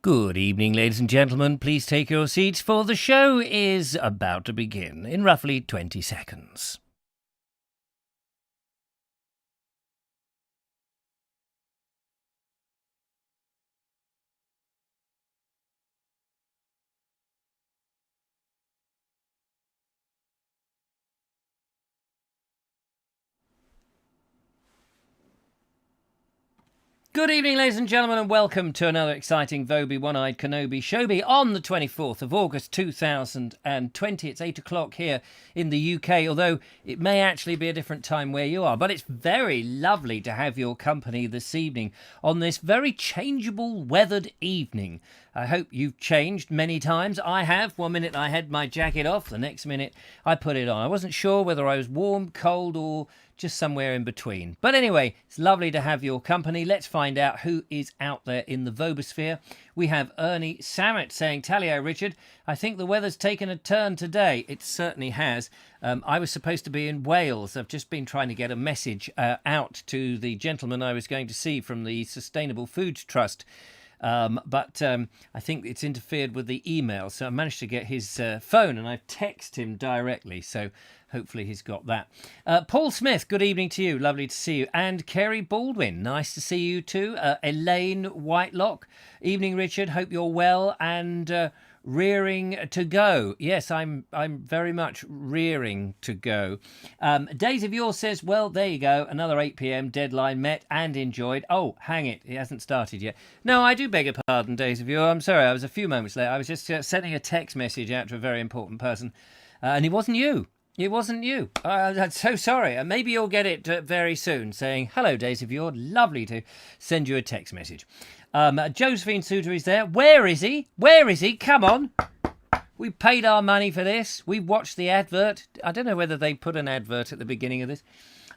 Good evening, ladies and gentlemen. Please take your seats, for the show is about to begin in roughly 20 seconds. Good evening, ladies and gentlemen, and welcome to another exciting Vobie One-Eyed Kenobi Showbie on the 24th of August 2020. It's 8 o'clock here in the UK, although it may actually be a different time where you are. But it's very lovely to have your company this evening on this very changeable weathered evening. I hope you've changed many times. I have. One minute I had my jacket off, the next minute I put it on. I wasn't sure whether I was warm, cold, or just somewhere in between. But anyway, it's lovely to have your company. Let's find out who is out there in the Vobosphere. We have Ernie Samet saying, "Tallio, Richard, I think the weather's taken a turn today." It certainly has. I was supposed to be in Wales. I've just been trying to get a message out to the gentleman I was going to see from the Sustainable Foods Trust. But I think it's interfered with the email, so I managed to get his phone and I've texted him directly, so hopefully he's got that. Paul Smith, good evening to you, lovely to see you. And Kerry Baldwin, nice to see you too. Elaine Whitelock, evening Richard, hope you're well and rearing to go. Yes, I'm very much rearing to go. Days of Yours says, well, there you go, another 8 p.m. deadline met and enjoyed. Oh, hang it hasn't started yet. No, I do beg your pardon, Days of Yours. I'm sorry, I was a few moments late. I was just sending a text message out to a very important person, and it wasn't you. It wasn't you. I'm so sorry. Maybe you'll get it very soon, saying, hello, Days of Yore. Lovely to send you a text message. Josephine Suter is there. Where is he? Where is he? Come on. We paid our money for this. We watched the advert. I don't know whether they put an advert at the beginning of this.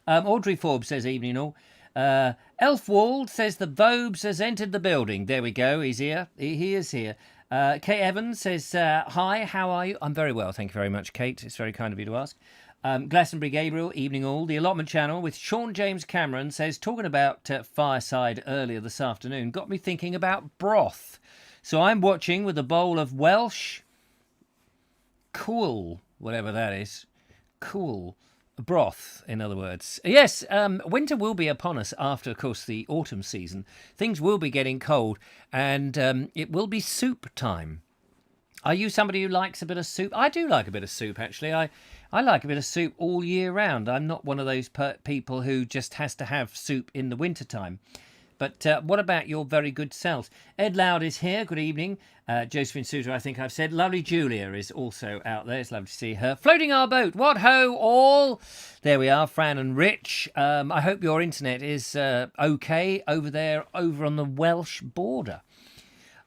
Audrey Forbes says, evening all. Elfwald says the Vobes has entered the building. There we go. He's here. He is here. Kate Evans says, hi, how are you? I'm very well, thank you very much, Kate. It's very kind of you to ask. Glastonbury Gabriel, evening all. The Allotment Channel with Sean James Cameron says, talking about Fireside earlier this afternoon, got me thinking about broth. So I'm watching with a bowl of Welsh, cool, whatever that is, cool broth, in other words. Yes, winter will be upon us after, of course, the autumn season. Things will be getting cold, and it will be soup time. Are you somebody who likes a bit of soup? I do like a bit of soup, actually. I like a bit of soup all year round. I'm not one of those people who just has to have soup in the winter time. But what about your very good selves? Ed Loud is here. Good evening. Josephine Suter, I think I've said. Lovely Julia is also out there. It's lovely to see her. Floating our boat. What ho, all. There we are, Fran and Rich. I hope your internet is okay over there, over on the Welsh border.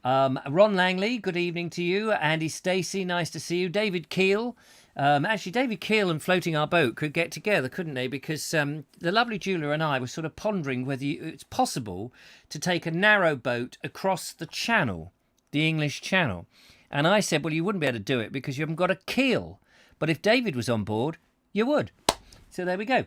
Ron Langley, good evening to you. Andy Stacey, nice to see you. David Keel. Actually, David Keel and Floating Our Boat could get together, couldn't they? Because the lovely Julia and I were sort of pondering whether it's possible to take a narrow boat across the channel, the English Channel. And I said, well, you wouldn't be able to do it because you haven't got a keel. But if David was on board, you would. So there we go.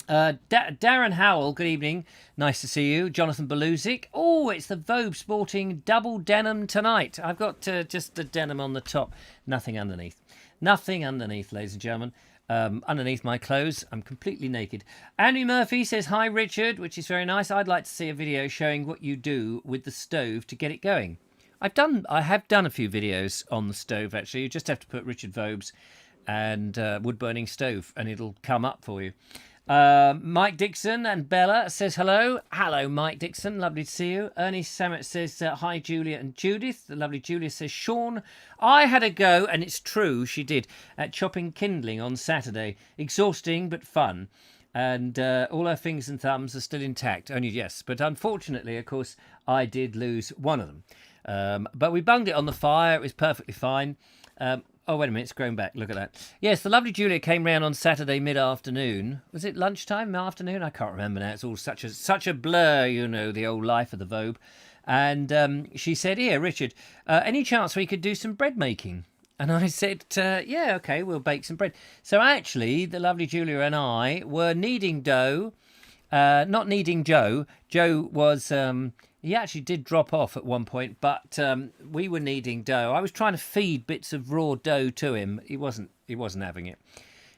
Darren Howell, good evening. Nice to see you. Jonathan Beluzic. Oh, it's the Vobe sporting double denim tonight. I've got just the denim on the top, nothing underneath. Nothing underneath, ladies and gentlemen. Underneath my clothes, I'm completely naked. Andy Murphy says, hi, Richard, which is very nice. I'd like to see a video showing what you do with the stove to get it going. I have done a few videos on the stove, actually. You just have to put Richard Vobes and wood-burning stove, and it'll come up for you. Mike Dixon and Bella says hello. Hello, Mike Dixon. Lovely to see you. Ernie Samet says hi, Julia and Judith. The lovely Julia says, Sean, I had a go, and it's true, she did, at chopping kindling on Saturday. Exhausting, but fun. And all her fingers and thumbs are still intact. Only, yes. But unfortunately, of course, I did lose one of them. But we bunged it on the fire. It was perfectly fine. Oh, wait a minute, it's grown back. Look at that. Yes, the lovely Julia came round on Saturday mid-afternoon. Was it lunchtime, afternoon? I can't remember now. It's all such a blur, you know, the old life of the Vobe. And she said, here, Richard, any chance we could do some bread making? And I said, yeah, OK, we'll bake some bread. So actually, the lovely Julia and I were kneading dough, not kneading Joe. Joe was He actually did drop off at one point, but we were needing dough. I was trying to feed bits of raw dough to him. He wasn't having it.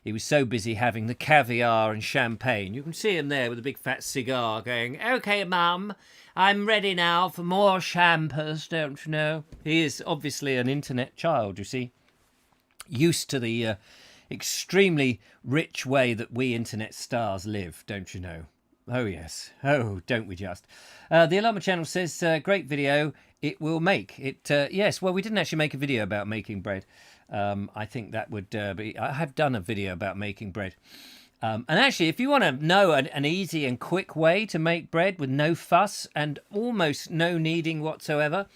He was so busy having the caviar and champagne. You can see him there with a big fat cigar going, "Okay, Mum, I'm ready now for more champers, don't you know?" He is obviously an internet child, you see. Used to the extremely rich way that we internet stars live, don't you know? Oh, yes. Oh, don't we just? The Alarma Channel says, great video. It will make it. Yes, well, we didn't actually make a video about making bread. I think that would be... I have done a video about making bread. And actually, if you want to know an easy and quick way to make bread with no fuss and almost no kneading whatsoever,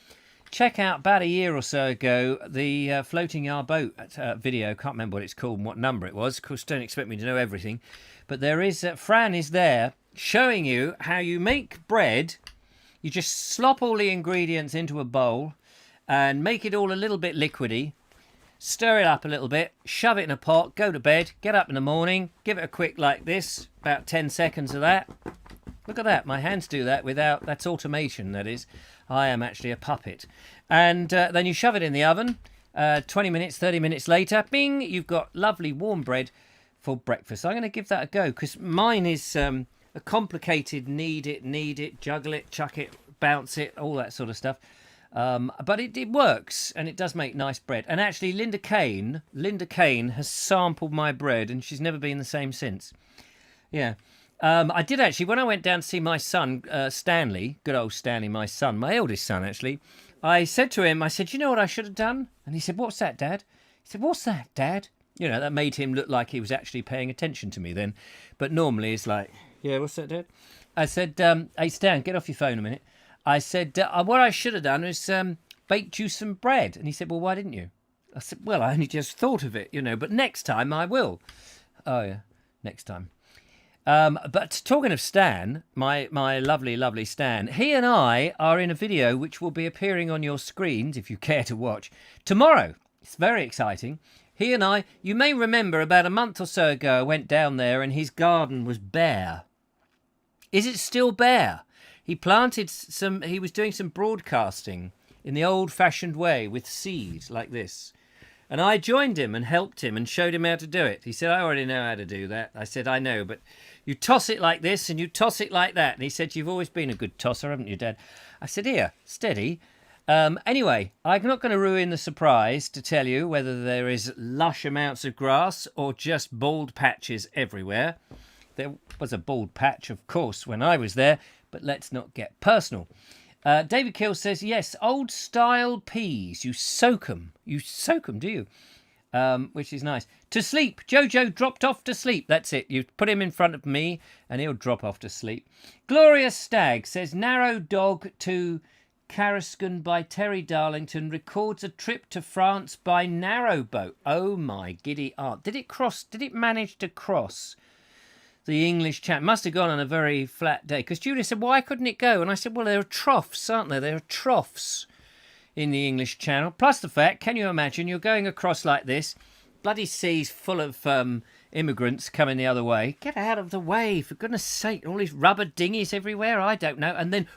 check out about a year or so ago the floating yard boat video. Can't remember what it's called and what number it was. Of course, don't expect me to know everything. But there is... Fran is there showing you how you make bread. You just slop all the ingredients into a bowl and make it all a little bit liquidy. Stir it up a little bit, shove it in a pot, go to bed, get up in the morning, give it a quick like this, about 10 seconds of that. Look at that, my hands do that without... That's automation, that is. I am actually a puppet. And then you shove it in the oven. 20 minutes, 30 minutes later, bing, you've got lovely warm bread for breakfast. I'm going to give that a go because mine is... a complicated knead it, juggle it, chuck it, bounce it, all that sort of stuff. But it works, and it does make nice bread. And actually, Linda Kane has sampled my bread, and she's never been the same since. Yeah. I did actually, when I went down to see my son, Stanley, good old Stanley, my son, my eldest son, actually, I said to him, you know what I should have done? And he said, "What's that, Dad?" He said, "What's that, Dad?" You know, that made him look like he was actually paying attention to me then. But normally it's like... Yeah, what's that, Dad? I said, "Hey, Stan, get off your phone a minute." I said, what I should have done is baked you some bread. And he said, "Well, why didn't you?" I said, "Well, I only just thought of it, you know, but next time I will." Oh, yeah, next time. But talking of Stan, my lovely, lovely Stan, he and I are in a video which will be appearing on your screens, if you care to watch, tomorrow. It's very exciting. He and I, you may remember about a month or so ago, I went down there and his garden was bare. Is it still bare? He planted some... He was doing some broadcasting in the old-fashioned way with seed like this. And I joined him and helped him and showed him how to do it. He said, "I already know how to do that." I said, "I know, but you toss it like this and you toss it like that." And he said, "You've always been a good tosser, haven't you, Dad?" I said, "Here, steady." Anyway, I'm not going to ruin the surprise to tell you whether there is lush amounts of grass or just bald patches everywhere. There was a bald patch, of course, when I was there, but let's not get personal. David Kill says, yes, old-style peas. You soak them. You soak them, do you? Which is nice. To sleep. Jojo dropped off to sleep. That's it. You put him in front of me, and he'll drop off to sleep. Glorious Stag says, Narrow Dog to Carrascan by Terry Darlington records a trip to France by narrowboat. Oh, my giddy aunt. Did it manage to cross the English Channel? Must have gone on a very flat day. Because Julia said, why couldn't it go? And I said, well, there are troughs, aren't there? There are troughs in the English Channel. Plus the fact, can you imagine, you're going across like this, bloody seas full of immigrants coming the other way. Get out of the way, for goodness sake. All these rubber dinghies everywhere, I don't know. And then,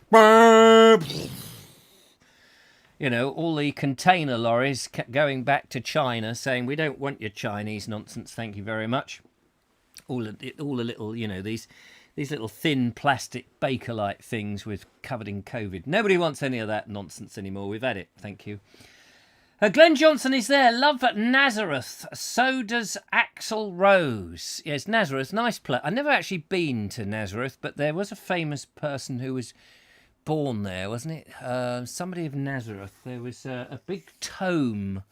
you know, all the container lorries going back to China saying, we don't want your Chinese nonsense, thank you very much. All the little, you know, these little thin plastic Bakelite things covered in COVID. Nobody wants any of that nonsense anymore. We've had it. Thank you. Glenn Johnson is there. Love at Nazareth. So does Axel Rose. Yes, Nazareth, nice place. I've never actually been to Nazareth, but there was a famous person who was born there, wasn't it? Somebody of Nazareth. There was a big tome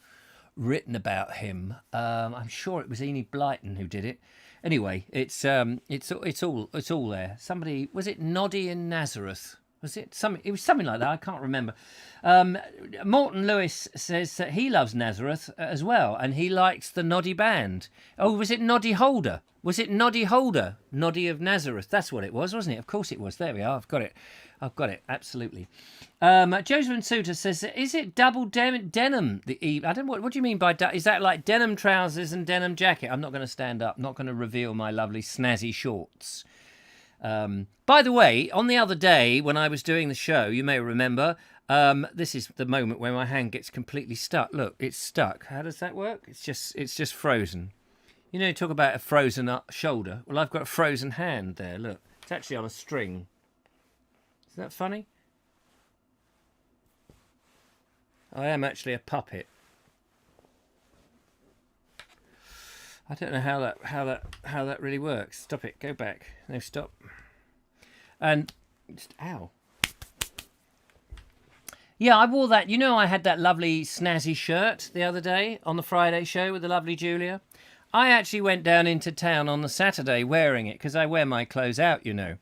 written about him. I'm sure it was Enid Blyton who did it. Anyway, it's all there. Somebody, was it Noddy in Nazareth? Was it something? It was something like that. I can't remember. Morton Lewis says that he loves Nazareth as well, and he likes the Noddy band. Oh, was it Noddy Holder? Was it Noddy Holder? Noddy of Nazareth. That's what it was, wasn't it? Of course it was. There we are. I've got it. Absolutely. Joseph Suter says, is it double denim? I don't know. What do you mean by is that like denim trousers and denim jacket? I'm not going to stand up. Not going to reveal my lovely snazzy shorts. By the way, on the other day when I was doing the show, you may remember, this is the moment where my hand gets completely stuck. Look, it's stuck. How does that work? It's just frozen. You know, you talk about a frozen shoulder. Well, I've got a frozen hand there. Look, it's actually on a string. Isn't that funny? I am actually a puppet. I don't know how that really works. Stop it. Go back. No, stop. And just ow. Yeah, I wore that. You know, I had that lovely snazzy shirt the other day on the Friday show with the lovely Julia. I actually went down into town on the Saturday wearing it because I wear my clothes out, you know.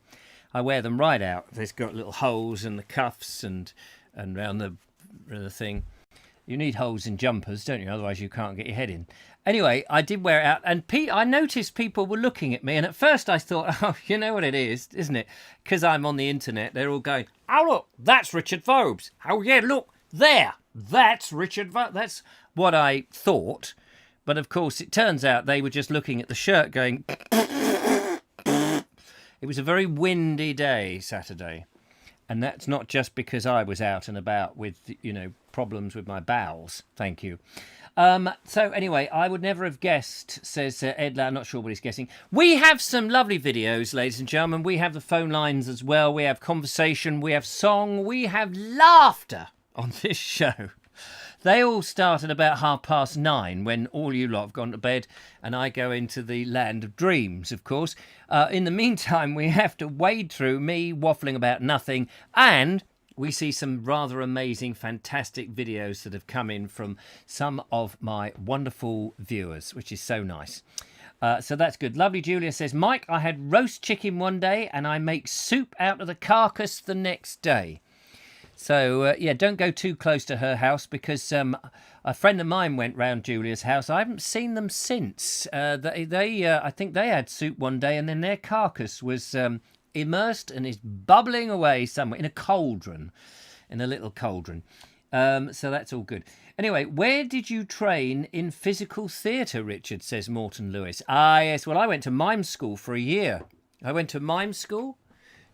I wear them right out. They've got little holes in the cuffs and round the thing. You need holes in jumpers, don't you? Otherwise you can't get your head in. Anyway, I did wear it out, and I noticed people were looking at me, and at first I thought, oh, you know what it is, isn't it? Because I'm on the internet, they're all going, oh, look, that's Richard Vobes. Oh, yeah, look, there, that's Richard Vobes. That's what I thought, but of course it turns out they were just looking at the shirt going... It was a very windy day, Saturday, and that's not just because I was out and about with, you know, problems with my bowels. Thank you. So anyway, I would never have guessed, says Ed. I'm not sure what he's guessing. We have some lovely videos, ladies and gentlemen. We have the phone lines as well. We have conversation. We have song. We have laughter on this show. They all start at about 9:30 when all you lot have gone to bed and I go into the land of dreams, of course. In the meantime, we have to wade through me waffling about nothing, and we see some rather amazing, fantastic videos that have come in from some of my wonderful viewers, which is so nice. So that's good. Lovely Julia says, Mike, I had roast chicken one day and I make soup out of the carcass the next day. So, yeah, don't go too close to her house because a friend of mine went round Julia's house. I haven't seen them since. I think they had soup one day and then their carcass was... immersed and is bubbling away somewhere in a cauldron, in a little cauldron. So that's all good. Anyway, where did you train in physical theatre, Richard, says Morton Lewis. Ah, yes, well, I went to mime school for a year. I went to mime school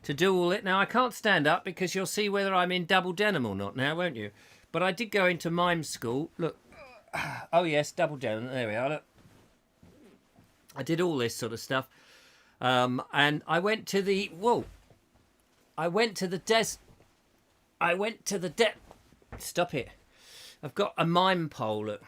to do all it. Now, I can't stand up because you'll see whether I'm in double denim or not now, won't you? But I did go into mime school. Look. Oh, yes, double denim. There we are. Look. I did all this sort of stuff. And I went to the... Whoa. I went to the Stop it. I've got a mime pole. Look.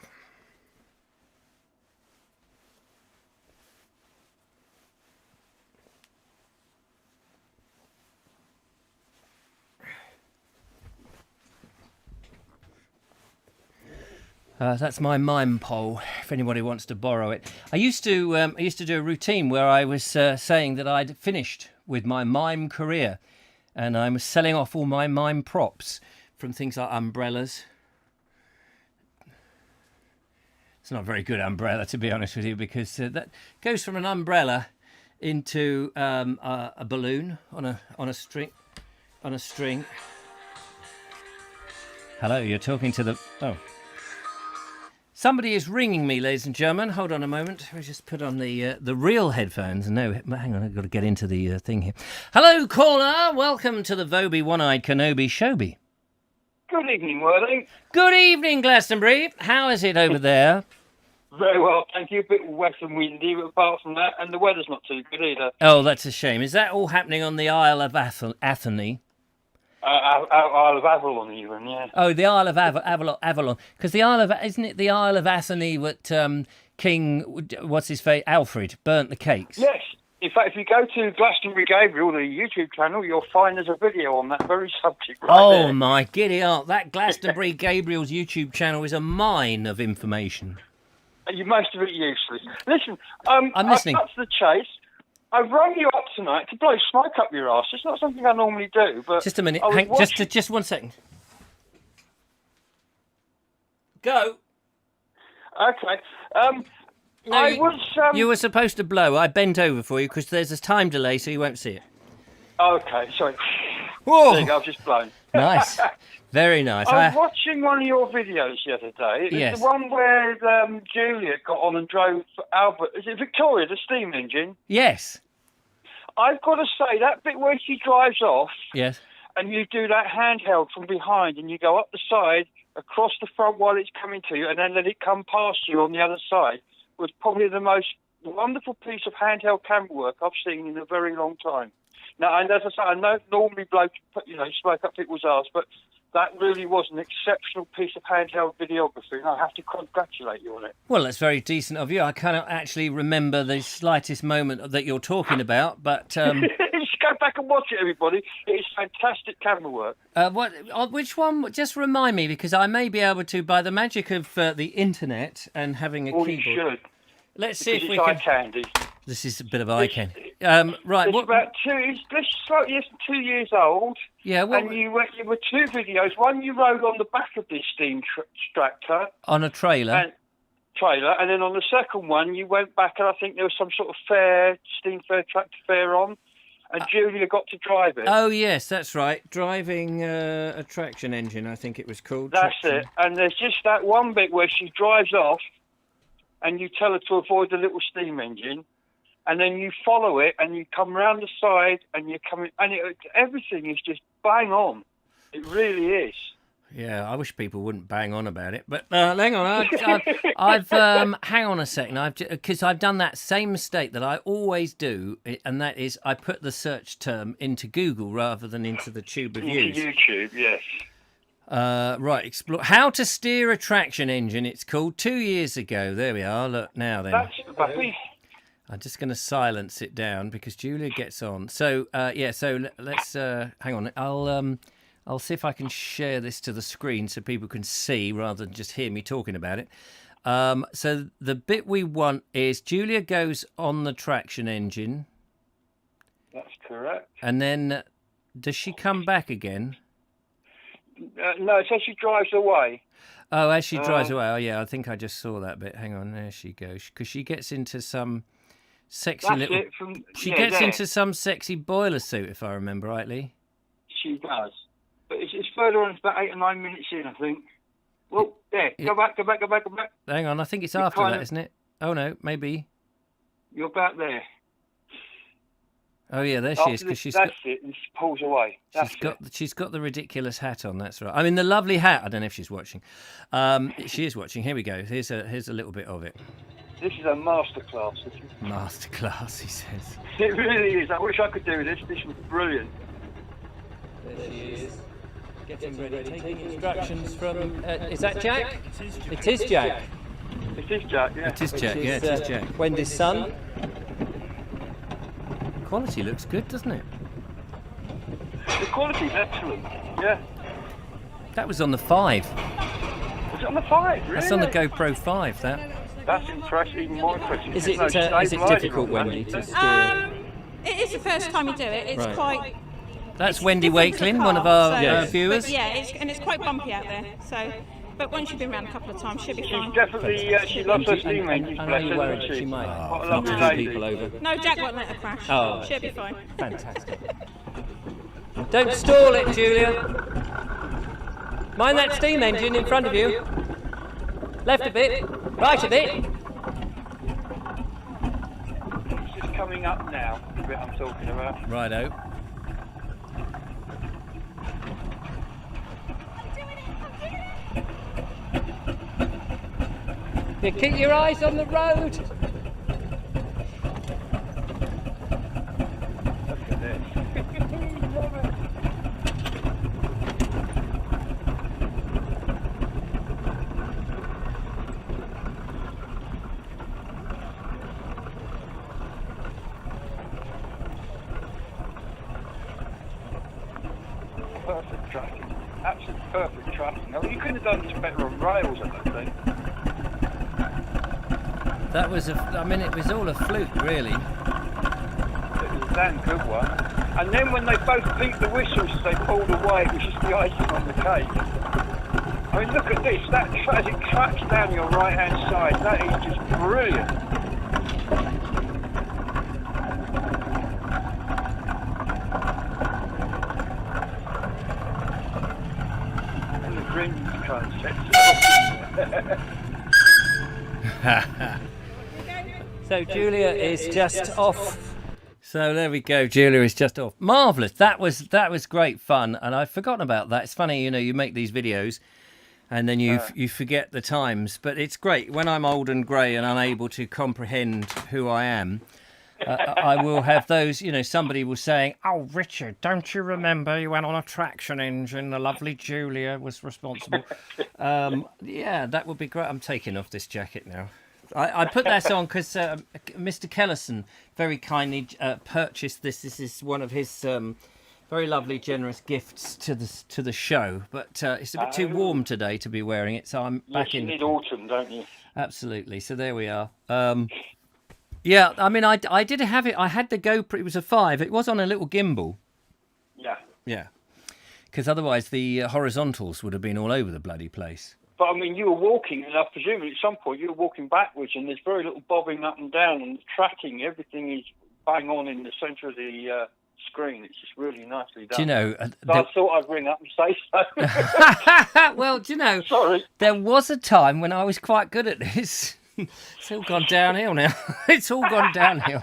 That's my mime pole, if anybody wants to borrow it. I used to do a routine where I was saying that I'd finished with my mime career, and I was selling off all my mime props from things like umbrellas. It's not a very good umbrella, to be honest with you, because that goes from an umbrella into a balloon on a string. Hello, you're talking to the... Oh. Somebody is ringing me, ladies and gentlemen. Hold on a moment. We just put on the real headphones. No, hang on. I've got to get into the thing here. Hello, caller. Welcome to the Vobie One-Eyed Kenobi Showbie. Good evening, Worthing. Good evening, Glastonbury. How is it over there? Very well, thank you. A bit wet and windy, but apart from that, and the weather's not too good either. Oh, that's a shame. Is that all happening on the Isle of Athenry? Isle of Avalon, even, yeah. Oh, the Isle of Avalon. Because isn't it the Isle of Athenry that King, what's his face, Alfred, burnt the cakes? Yes. In fact, if you go to Glastonbury Gabriel, the YouTube channel, you'll find there's a video on that very subject there. Oh, my giddy aunt. That Glastonbury Gabriel's YouTube channel is a mine of information. Most of it useless. Listen, I'm listening. I've cut to the chase. I've rung you up tonight to blow smoke up your arse. It's not something I normally do, but... Just a minute. Just 1 second. Go. Okay. No, I was... You were supposed to blow. I bent over for you because there's a time delay, so you won't see it. Okay, sorry. Whoa. There you go, I've just blown. Nice. Very nice. I was watching one of your videos the other day. It was the one where Julia got on and drove Albert... Is it Victoria, the steam engine? Yes. I've got to say, that bit where she drives off, Yes. and you do that handheld from behind, and you go up the side, across the front while it's coming to you, and then let it come past you on the other side, was probably the most wonderful piece of handheld camera work I've seen in a very long time. Now, and as I say, I know normally blokes, smoke up people's arse, but that really was an exceptional piece of handheld videography, and I have to congratulate you on it. Well, that's very decent of you. I cannot actually remember the slightest moment that you're talking about, but... Just go back and watch it, everybody. It's fantastic camera work. Which one? Just remind me, because I may be able to, by the magic of the internet and having a keyboard... You should. Let's see if we eye can... candy. This is a bit of eye candy. Right. It's about 2 years old. Yeah. And you were two videos. One you rode on the back of this steam tractor. On a trailer. And then on the second one, you went back, and I think there was some sort of steam tractor fair on, and Julia got to drive it. Oh yes, that's right. Driving a traction engine, I think it was called. That's it. And there's just that one bit where she drives off, and you tell her to avoid the little steam engine. And then you follow it, and you come round the side, and you're coming, and everything is just bang on. It really is. Yeah, I wish people wouldn't bang on about it. But hang on, I've hang on a second, because I've done that same mistake that I always do, and that is I put the search term into Google rather than into the tube of views. YouTube, yes. Right, explore how to steer a traction engine. It's called 2 years ago. There we are. Look now then. That's Buffy. I'm just going to silence it down because Julia gets on. So so let's hang on. I'll see if I can share this to the screen so people can see rather than just hear me talking about it. So the bit we want is Julia goes on the traction engine. That's correct. And then does she come back again? No, it says she drives away. Oh, as she drives away. Oh, yeah, I think I just saw that bit. Hang on, there she goes. Because she gets into some sexy little... She gets into some sexy boiler suit, if I remember rightly. She does. But it's further on, it's about 8 or 9 minutes in, I think. Well, there, go back. Hang on, I think it's after that, isn't it? Oh, no, maybe. You're about there. Oh, yeah, there she is. That's it, and she pulls away. She's got the ridiculous hat on, that's right. I mean, the lovely hat. I don't know if she's watching. She is watching. Here we go. Here's a little bit of it. This is a masterclass. Masterclass, he says. It really is. I wish I could do this. This was brilliant. There she is. Getting ready, taking instructions from... is that Jack? It is Jack. It is Jack, yeah. It is Jack, yeah, it is Jack. Wendy's son. Quality looks good, doesn't it? The quality's excellent, yeah. That was on the 5. Was it on the 5, really? That's on the GoPro 5, that. That's impressive, even more impressive. Is it difficult, Wendy, to steer? It is the first time you do it. It's quite... That's Wendy Wakelin, one of our viewers. But yeah, it's quite bumpy out there. So, but once you've been around a couple of times, she'll be fine. She's definitely, she loves her steam engines, bless her, doesn't she? She might What a lovely lady. people over. No, Jack won't let her crash. Oh, she'll be fine. Fantastic. Don't stall it, Julia. Mind that steam engine in front of you. Left a bit, right a bit. It's just coming up now, the bit I'm talking about. Righto. Yeah, keep your eyes on the road. Look at this. Perfect tracking. Absolutely perfect tracking. Now, you couldn't have done this better on rails, I don't think. That was it was all a fluke, really. It was a damn good one. And then when they both beat the whistles as they pulled away, it was just the icing on the cake. I mean, look at this. As it tracks down your right-hand side, that is just brilliant. And the green trying to set So Julia is just off. So there we go. Julia is just off. Marvellous. That was great fun, and I'd forgotten about that. It's funny, you make these videos, and then you forget the times. But it's great when I'm old and grey and unable to comprehend who I am. I will have those. Somebody will say, "Oh, Richard, don't you remember you went on a traction engine? The lovely Julia was responsible." Yeah, that would be great. I'm taking off this jacket now. I put that on because Mr. Kellison very kindly purchased this. This is one of his very lovely, generous gifts to the show. But it's a bit too warm today to be wearing it, so I'm back in. You need autumn, don't you? Absolutely. So there we are. Yeah, I mean, I did have it. I had the GoPro. It was a 5. It was on a little gimbal. Yeah. Yeah. Because otherwise the horizontals would have been all over the bloody place. But, I mean, you were walking, and I presume at some point you were walking backwards, and there's very little bobbing up and down, and the tracking, everything is bang on in the centre of the screen. It's just really nicely done. Do you know... So I thought I'd ring up and say so. Well, do you know... Sorry. There was a time when I was quite good at this. It's all gone downhill now. It's all gone downhill.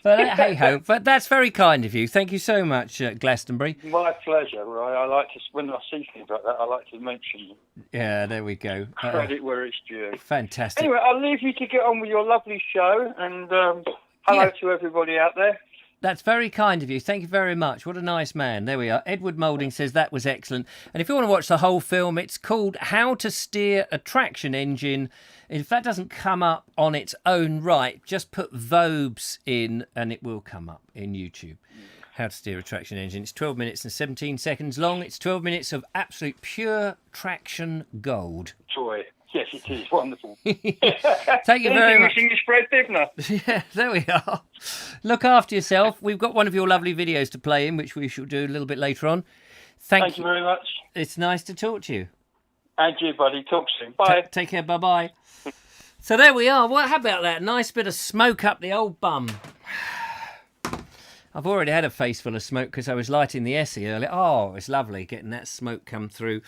But hey-ho. But that's very kind of you. Thank you so much, Glastonbury. My pleasure. Right? I like to, when I see things like that, I like to mention them. Yeah, there we go. Credit where it's due. Fantastic. Anyway, I'll leave you to get on with your lovely show, and hello to everybody out there. That's very kind of you. Thank you very much. What a nice man. There we are. Edward Moulding says that was excellent. And if you want to watch the whole film, it's called How to Steer a Traction Engine. If that doesn't come up on its own right, just put Vobes in and it will come up in YouTube. How to Steer a Traction Engine. It's 12 minutes and 17 seconds long. It's 12 minutes of absolute pure traction gold. Joy. Yes, it is. Wonderful. Thank you very much. You spread, didn't I? Yeah, there we are. Look after yourself. We've got one of your lovely videos to play in, which we shall do a little bit later on. Thank you very much. It's nice to talk to you. And you, buddy. Talk soon. Bye. Take care. Bye-bye. So there we are. How about that? Nice bit of smoke up the old bum. I've already had a face full of smoke because I was lighting the Essie earlier. Oh, it's lovely getting that smoke come through.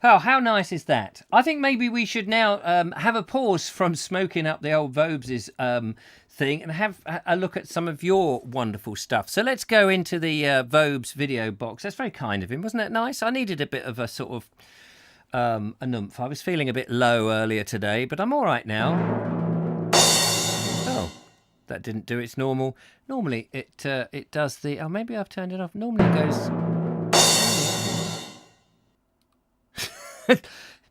Oh, how nice is that? I think maybe we should now have a pause from smoking up the old Vobes' thing and have a look at some of your wonderful stuff. So let's go into the Vobes video box. That's very kind of him. Wasn't that nice? I needed a bit of a sort of a noomph. I was feeling a bit low earlier today, but I'm all right now. Oh, that didn't do its normal. Normally it does the... Oh, maybe I've turned it off. Normally it goes...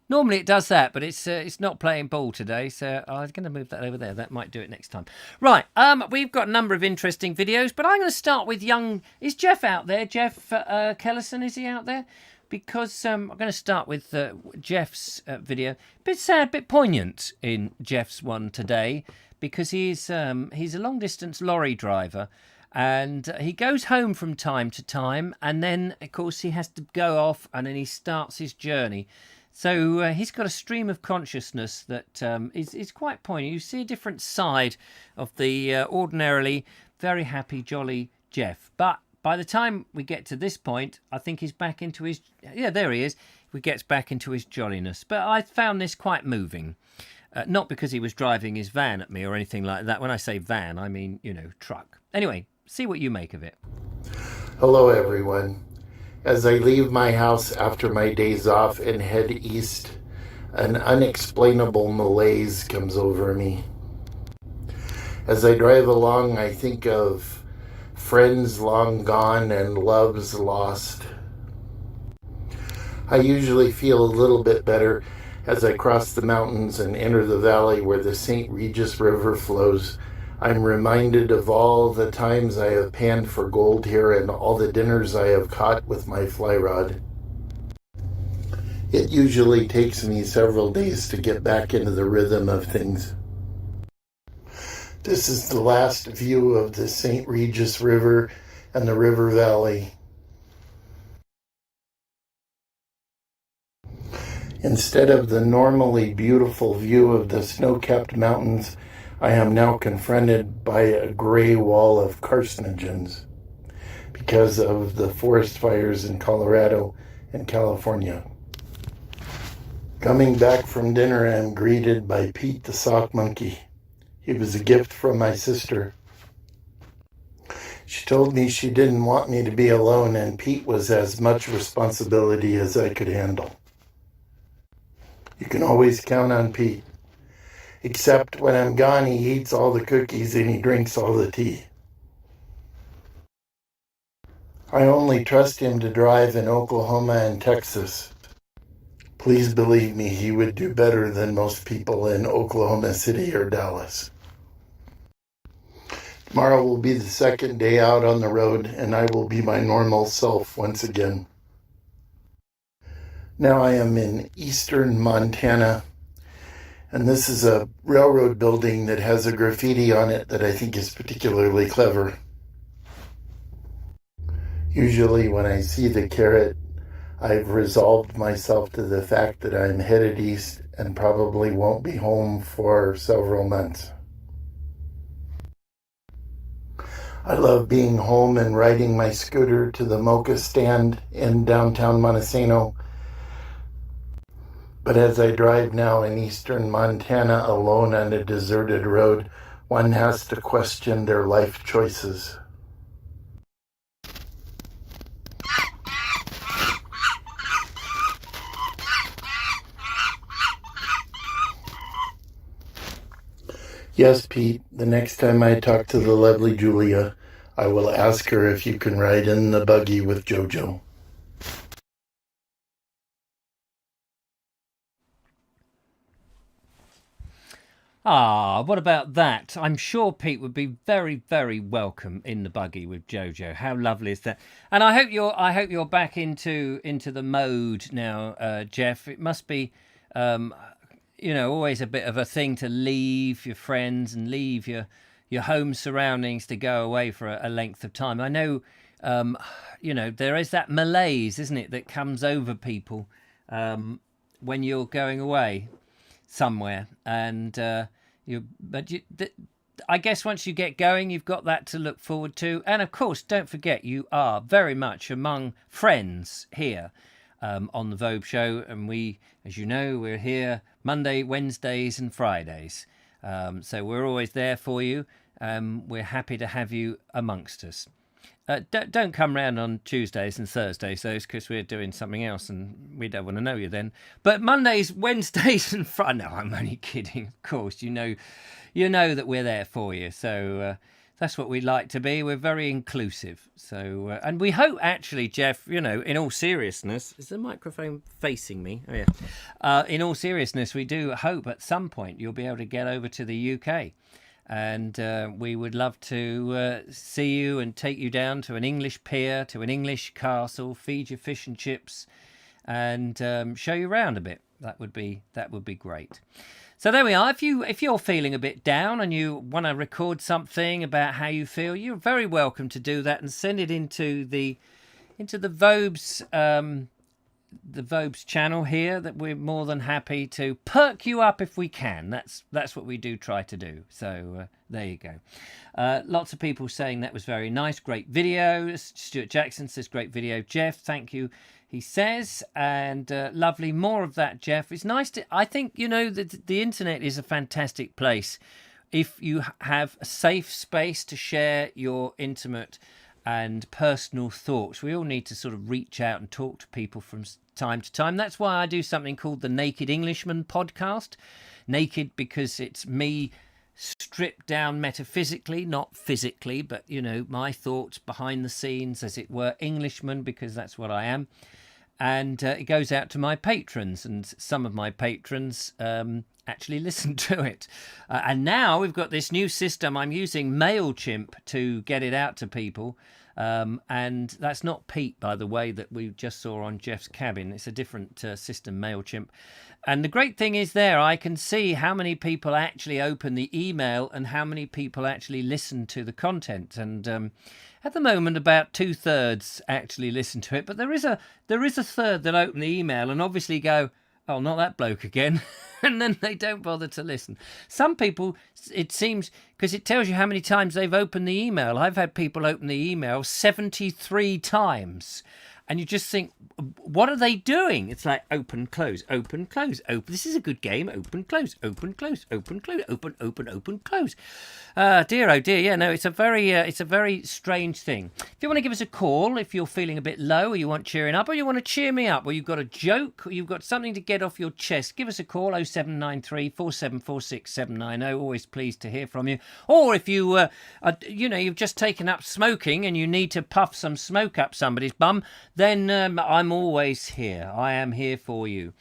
Normally it does that, but it's not playing ball today, so I was going to move that over there. That might do it next time. Right, we've got a number of interesting videos, but I'm going to start with young... Is Jeff out there? Jeff Kellison, is he out there? Because I'm going to start with Jeff's video. Bit sad, bit poignant in Jeff's one today, because he's a long-distance lorry driver, and he goes home from time to time, and then, of course, he has to go off, and then he starts his journey. So he's got a stream of consciousness that is quite poignant. You see a different side of the ordinarily very happy, jolly Jeff. But by the time we get to this point, I think he's back into his... Yeah, there he is. He gets back into his jolliness. But I found this quite moving. Not because he was driving his van at me or anything like that. When I say van, I mean, truck. Anyway, see what you make of it. Hello, everyone. As I leave my house after my days off and head east, an unexplainable malaise comes over me. As I drive along, I think of friends long gone and loves lost. I usually feel a little bit better as I cross the mountains and enter the valley where the St. Regis River flows. I'm reminded of all the times I have panned for gold here and all the dinners I have caught with my fly rod. It usually takes me several days to get back into the rhythm of things. This is the last view of the St. Regis River and the river valley. Instead of the normally beautiful view of the snow-capped mountains, I am now confronted by a gray wall of carcinogens because of the forest fires in Colorado and California. Coming back from dinner, I am greeted by Pete the sock monkey. He was a gift from my sister. She told me she didn't want me to be alone and Pete was as much responsibility as I could handle. You can always count on Pete. Except when I'm gone, he eats all the cookies and he drinks all the tea. I only trust him to drive in Oklahoma and Texas. Please believe me, he would do better than most people in Oklahoma City or Dallas. Tomorrow will be the second day out on the road, and I will be my normal self once again. Now I am in eastern Montana, and this is a railroad building that has a graffiti on it that I think is particularly clever. Usually when I see the carrot, I've resolved myself to the fact that I'm headed east and probably won't be home for several months. I love being home and riding my scooter to the Mocha stand in downtown Montesano. But as I drive now in eastern Montana alone on a deserted road, one has to question their life choices. Yes, Pete, the next time I talk to the lovely Julia, I will ask her if you can ride in the buggy with Jojo. Ah, what about that? I'm sure Pete would be very, very welcome in the buggy with Jojo. How lovely is that? And I hope you're back into the mode now, Jeff. It must be, always a bit of a thing to leave your friends and leave your home surroundings to go away for a length of time. I know, there is that malaise, isn't it, that comes over people when you're going away somewhere, and I guess once you get going, you've got that to look forward to. And of course, don't forget, you are very much among friends here on the Vobes Show, and we, as you know, we're here Monday, Wednesdays and Fridays, so we're always there for you. We're happy to have you amongst us. Don't come round on Tuesdays and Thursdays, though, because we're doing something else and we don't want to know you then. But Mondays, Wednesdays and Fridays... No, I'm only kidding, of course. You know that we're there for you. So that's what we like to be. We're very inclusive. So and we hope, actually, Jeff, in all seriousness... Is the microphone facing me? Oh, yeah. In all seriousness, we do hope at some point you'll be able to get over to the UK. And we would love to see you and take you down to an English pier, to an English castle, feed you fish and chips, and show you around a bit. That would be great. So there we are. If you're feeling a bit down and you want to record something about how you feel, you're very welcome to do that and send it into the Vobes the Vobes channel here, that we're more than happy to perk you up if we can. That's what we do try to do. So there you go. Lots of people saying that was very nice. Great video. Stuart Jackson says great video. Jeff, thank you, he says. And lovely. More of that, Jeff. It's nice to... I think, the internet is a fantastic place. If you have a safe space to share your intimate and personal thoughts. We all need to sort of reach out and talk to people from time to time. That's why I do something called the Naked Englishman podcast. Naked because it's me stripped down metaphysically, not physically, but, my thoughts behind the scenes, as it were, Englishman, because that's what I am. And it goes out to my patrons, and some of my patrons actually listen to it. And now we've got this new system. I'm using MailChimp to get it out to people. And that's not Pete, by the way, that we just saw on Jeff's cabin. It's a different system, MailChimp. And the great thing is there, I can see how many people actually open the email and how many people actually listen to the content. And at the moment, about 2/3 actually listen to it. But there is a third that open the email and obviously go, oh, not that bloke again. And then they don't bother to listen. Some people, it seems, because it tells you how many times they've opened the email. I've had people open the email 73 times. and you just think, what are they doing? It's like open, close, open, close, open. This is a good game. Open, close, open, close, open, close, open, open, open, close. Dear, oh dear. Yeah, no, it's a very strange thing. If you want to give us a call, if you're feeling a bit low, or you want cheering up, or you want to cheer me up, or you've got a joke, or you've got something to get off your chest, give us a call. 0793 4746 790. Always pleased to hear from you. Or if you, you've just taken up smoking and you need to puff some smoke up somebody's bum, then I'm always here. I am here for you,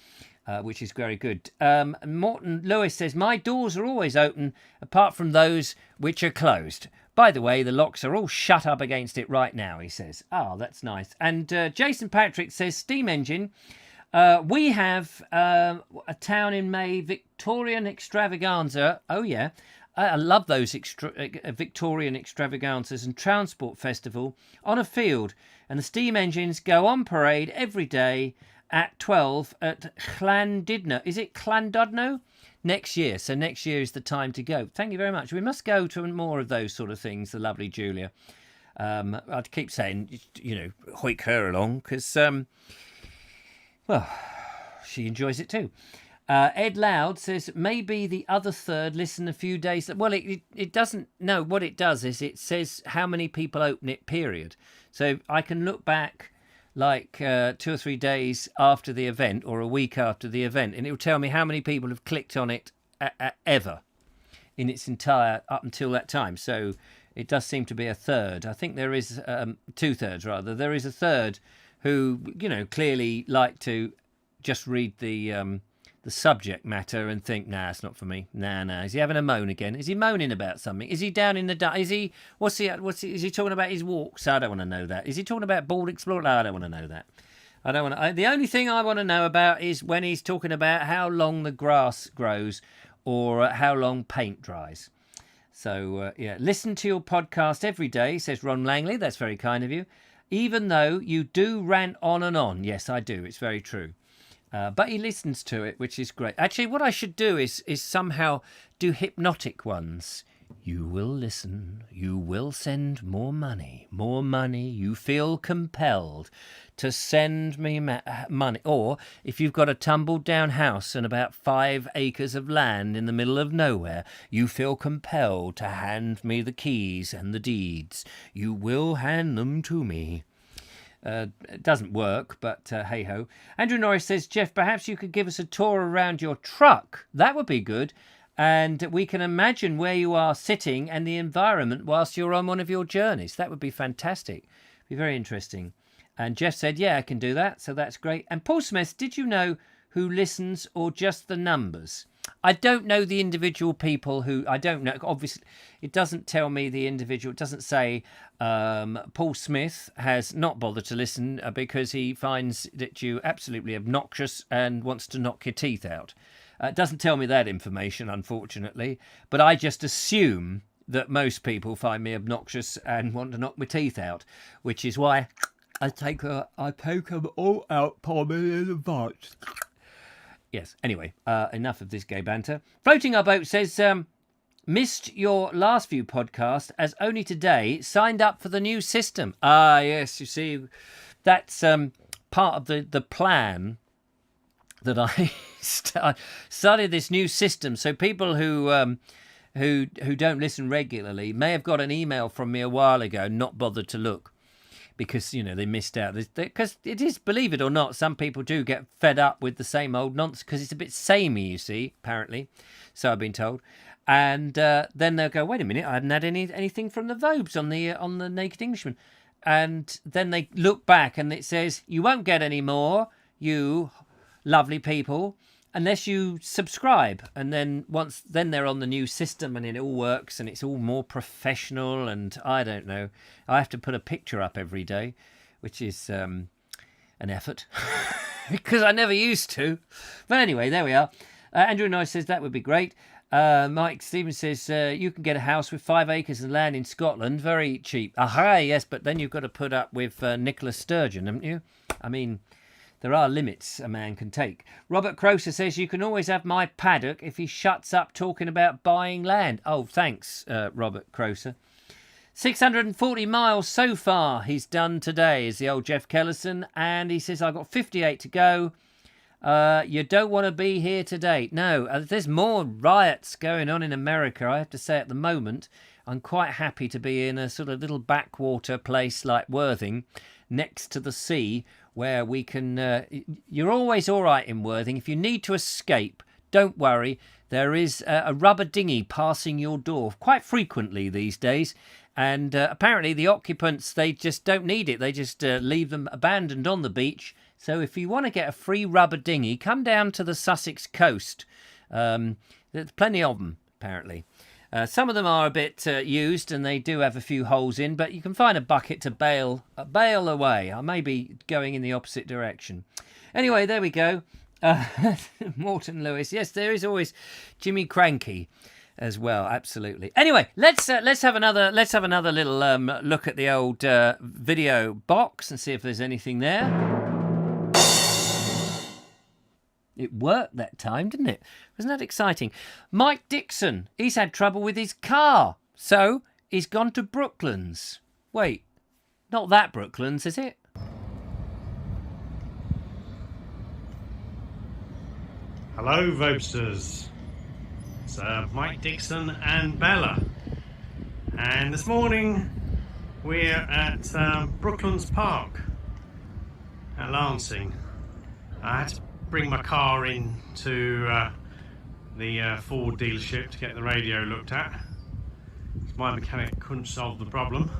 which is very good. Morton Lewis says, my doors are always open, apart from those which are closed. By the way, the locks are all shut up against it right now, he says. Oh, that's nice. And Jason Patrick says, steam engine. We have a town in May, Victorian extravaganza. Oh, yeah. I love those Victorian extravaganzas and transport festival on a field. And the steam engines go on parade every day at 12 at Llandudno. Is it Llandudno? Next year. So next year is the time to go. Thank you very much. We must go to more of those sort of things, the lovely Julia. I'd keep saying, hoik her along because, well, she enjoys it too. Ed Loud says, maybe the other third listen a few days. Well, it doesn't. No, what it does is it says how many people open it, period. So I can look back like 2 or 3 days after the event or a week after the event, and it will tell me how many people have clicked on it ever in its entire up until that time. So it does seem to be a third. I think there is 2/3 rather. There is a third who, clearly like to just read the subject matter and think, nah, it's not for me. Nah. Is he having a moan again? Is he moaning about something? Is he down in the dark? Is he talking about his walks? I don't want to know that. Is he talking about bald explorer? I don't want to know that. I don't want to. The only thing I want to know about is when he's talking about how long the grass grows or how long paint dries. So, listen to your podcast every day, says Ron Langley. That's very kind of you. Even though you do rant on and on. Yes, I do. It's very true. But he listens to it, which is great. Actually, what I should do is somehow do hypnotic ones. You will listen. You will send more money. More money. You feel compelled to send me money. Or if you've got a tumbled down house and about 5 acres of land in the middle of nowhere, you feel compelled to hand me the keys and the deeds. You will hand them to me. It doesn't work, but hey-ho. Andrew Norris says, Jeff, perhaps you could give us a tour around your truck. That would be good. And we can imagine where you are sitting and the environment whilst you're on one of your journeys. That would be fantastic. Be very interesting. And Jeff said, yeah, I can do that. So that's great. And Paul Smith, did you know who listens or just the numbers? I don't know the individual people who... I don't know. Obviously, it doesn't tell me the individual. It doesn't say Paul Smith has not bothered to listen because he finds that you absolutely obnoxious and wants to knock your teeth out. It doesn't tell me that information, unfortunately. But I just assume that most people find me obnoxious and want to knock my teeth out, which is why I take them all out for me in advance. Yes, anyway, enough of this gay banter. Floating Our Boat says, missed your last few podcasts as only today signed up for the new system. Ah, yes, you see, that's part of the plan that I started this new system. So people who don't listen regularly may have got an email from me a while ago, not bothered to look. Because, they missed out. Because it is, believe it or not, some people do get fed up with the same old nonsense because it's a bit samey, you see, apparently. So I've been told. And then they'll go, wait a minute, I haven't had anything from the Vobes on the Naked Englishman. And then they look back and it says, you won't get any more, you lovely people, unless you subscribe. And then then they're on the new system and it all works and it's all more professional. And I don't know, I have to put a picture up every day, which is an effort because I never used to. But anyway, there we are. Andrew Noyce says that would be great. Mike Stevens says you can get a house with 5 acres of land in Scotland, very cheap. Aha, yes, but then you've got to put up with Nicola Sturgeon, haven't you? I mean, there are limits a man can take. Robert Croser says you can always have my paddock if he shuts up talking about buying land. Oh, thanks, Robert Croser. 640 miles so far he's done today, is the old Jeff Kellerson. And he says, I've got 58 to go. You don't want to be here today. No, there's more riots going on in America. I have to say at the moment, I'm quite happy to be in a sort of little backwater place like Worthing, next to the sea, where we can... you're always all right in Worthing. If you need to escape, don't worry. There is a rubber dinghy passing your door quite frequently these days. And apparently the occupants, they just don't need it. They just leave them abandoned on the beach. So if you want to get a free rubber dinghy, come down to the Sussex coast. There's plenty of them, apparently. Some of them are a bit used and they do have a few holes in, but you can find a bucket to bail away. I may be going in the opposite direction. Anyway, there we go. Morton Lewis. Yes, there is always Jimmy Cranky as well. Absolutely. Anyway, let's have another little look at the old video box and see if there's anything there. It worked that time, didn't it? Wasn't that exciting? Mike Dixon, he's had trouble with his car, so he's gone to Brooklands. Wait, not that Brooklands, is it? Hello, Vobesters. It's Mike Dixon and Bella. And this morning we're at Brooklands Park at Lancing. I had to bring my car in to the Ford dealership to get the radio looked at. My mechanic couldn't solve the problem.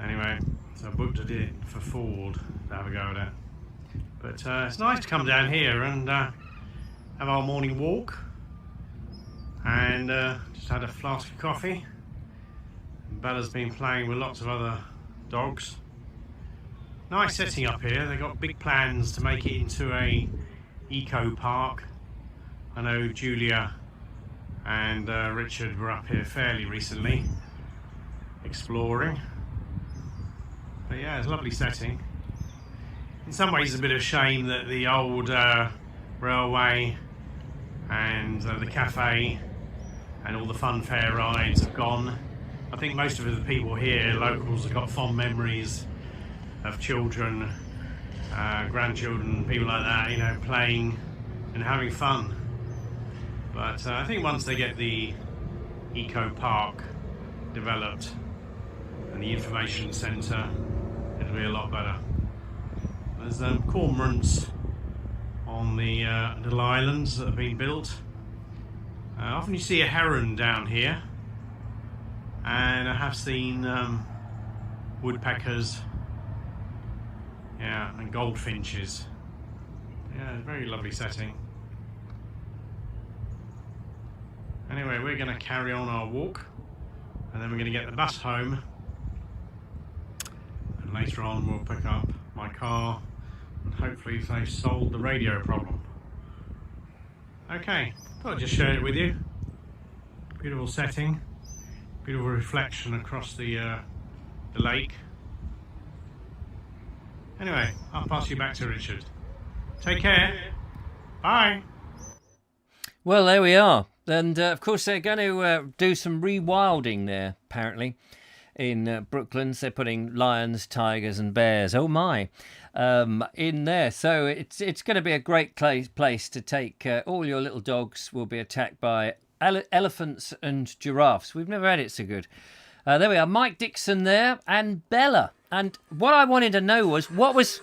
Anyway, so I booked it for Ford to have a go at it. But it's nice to come down here and have our morning walk. And just had a flask of coffee. Bella's been playing with lots of other dogs. Nice setting up here. They've got big plans to make it into a eco park. I know Julia and Richard were up here fairly recently exploring. But yeah, it's a lovely setting. In some ways, it's a bit of a shame that the old railway and the cafe and all the fun fair rides have gone. I think most of the people here, locals, have got fond memories of children, grandchildren, people like that, you know, playing and having fun. But I think once they get the eco park developed and the information centre, it'll be a lot better. There's cormorants on the little islands that have been built. Often you see a heron down here, and I have seen woodpeckers, yeah, and goldfinches. Yeah, very lovely setting. Anyway, we're going to carry on our walk, and then we're going to get the bus home, and later on we'll pick up my car, and hopefully they've solved the radio problem. Okay, thought I'd just share it with you. Beautiful setting, beautiful reflection across the lake. Anyway, I'll pass you back to Richard. Take care. Bye. Well, there we are. And, of course, they're going to do some rewilding there, apparently, in Brooklands. They're putting lions, tigers and bears, oh my, in there. So it's going to be a great place to take all your little dogs will be attacked by elephants and giraffes. We've never had it so good. There we are, Mike Dixon there and Bella. And what I wanted to know was, what was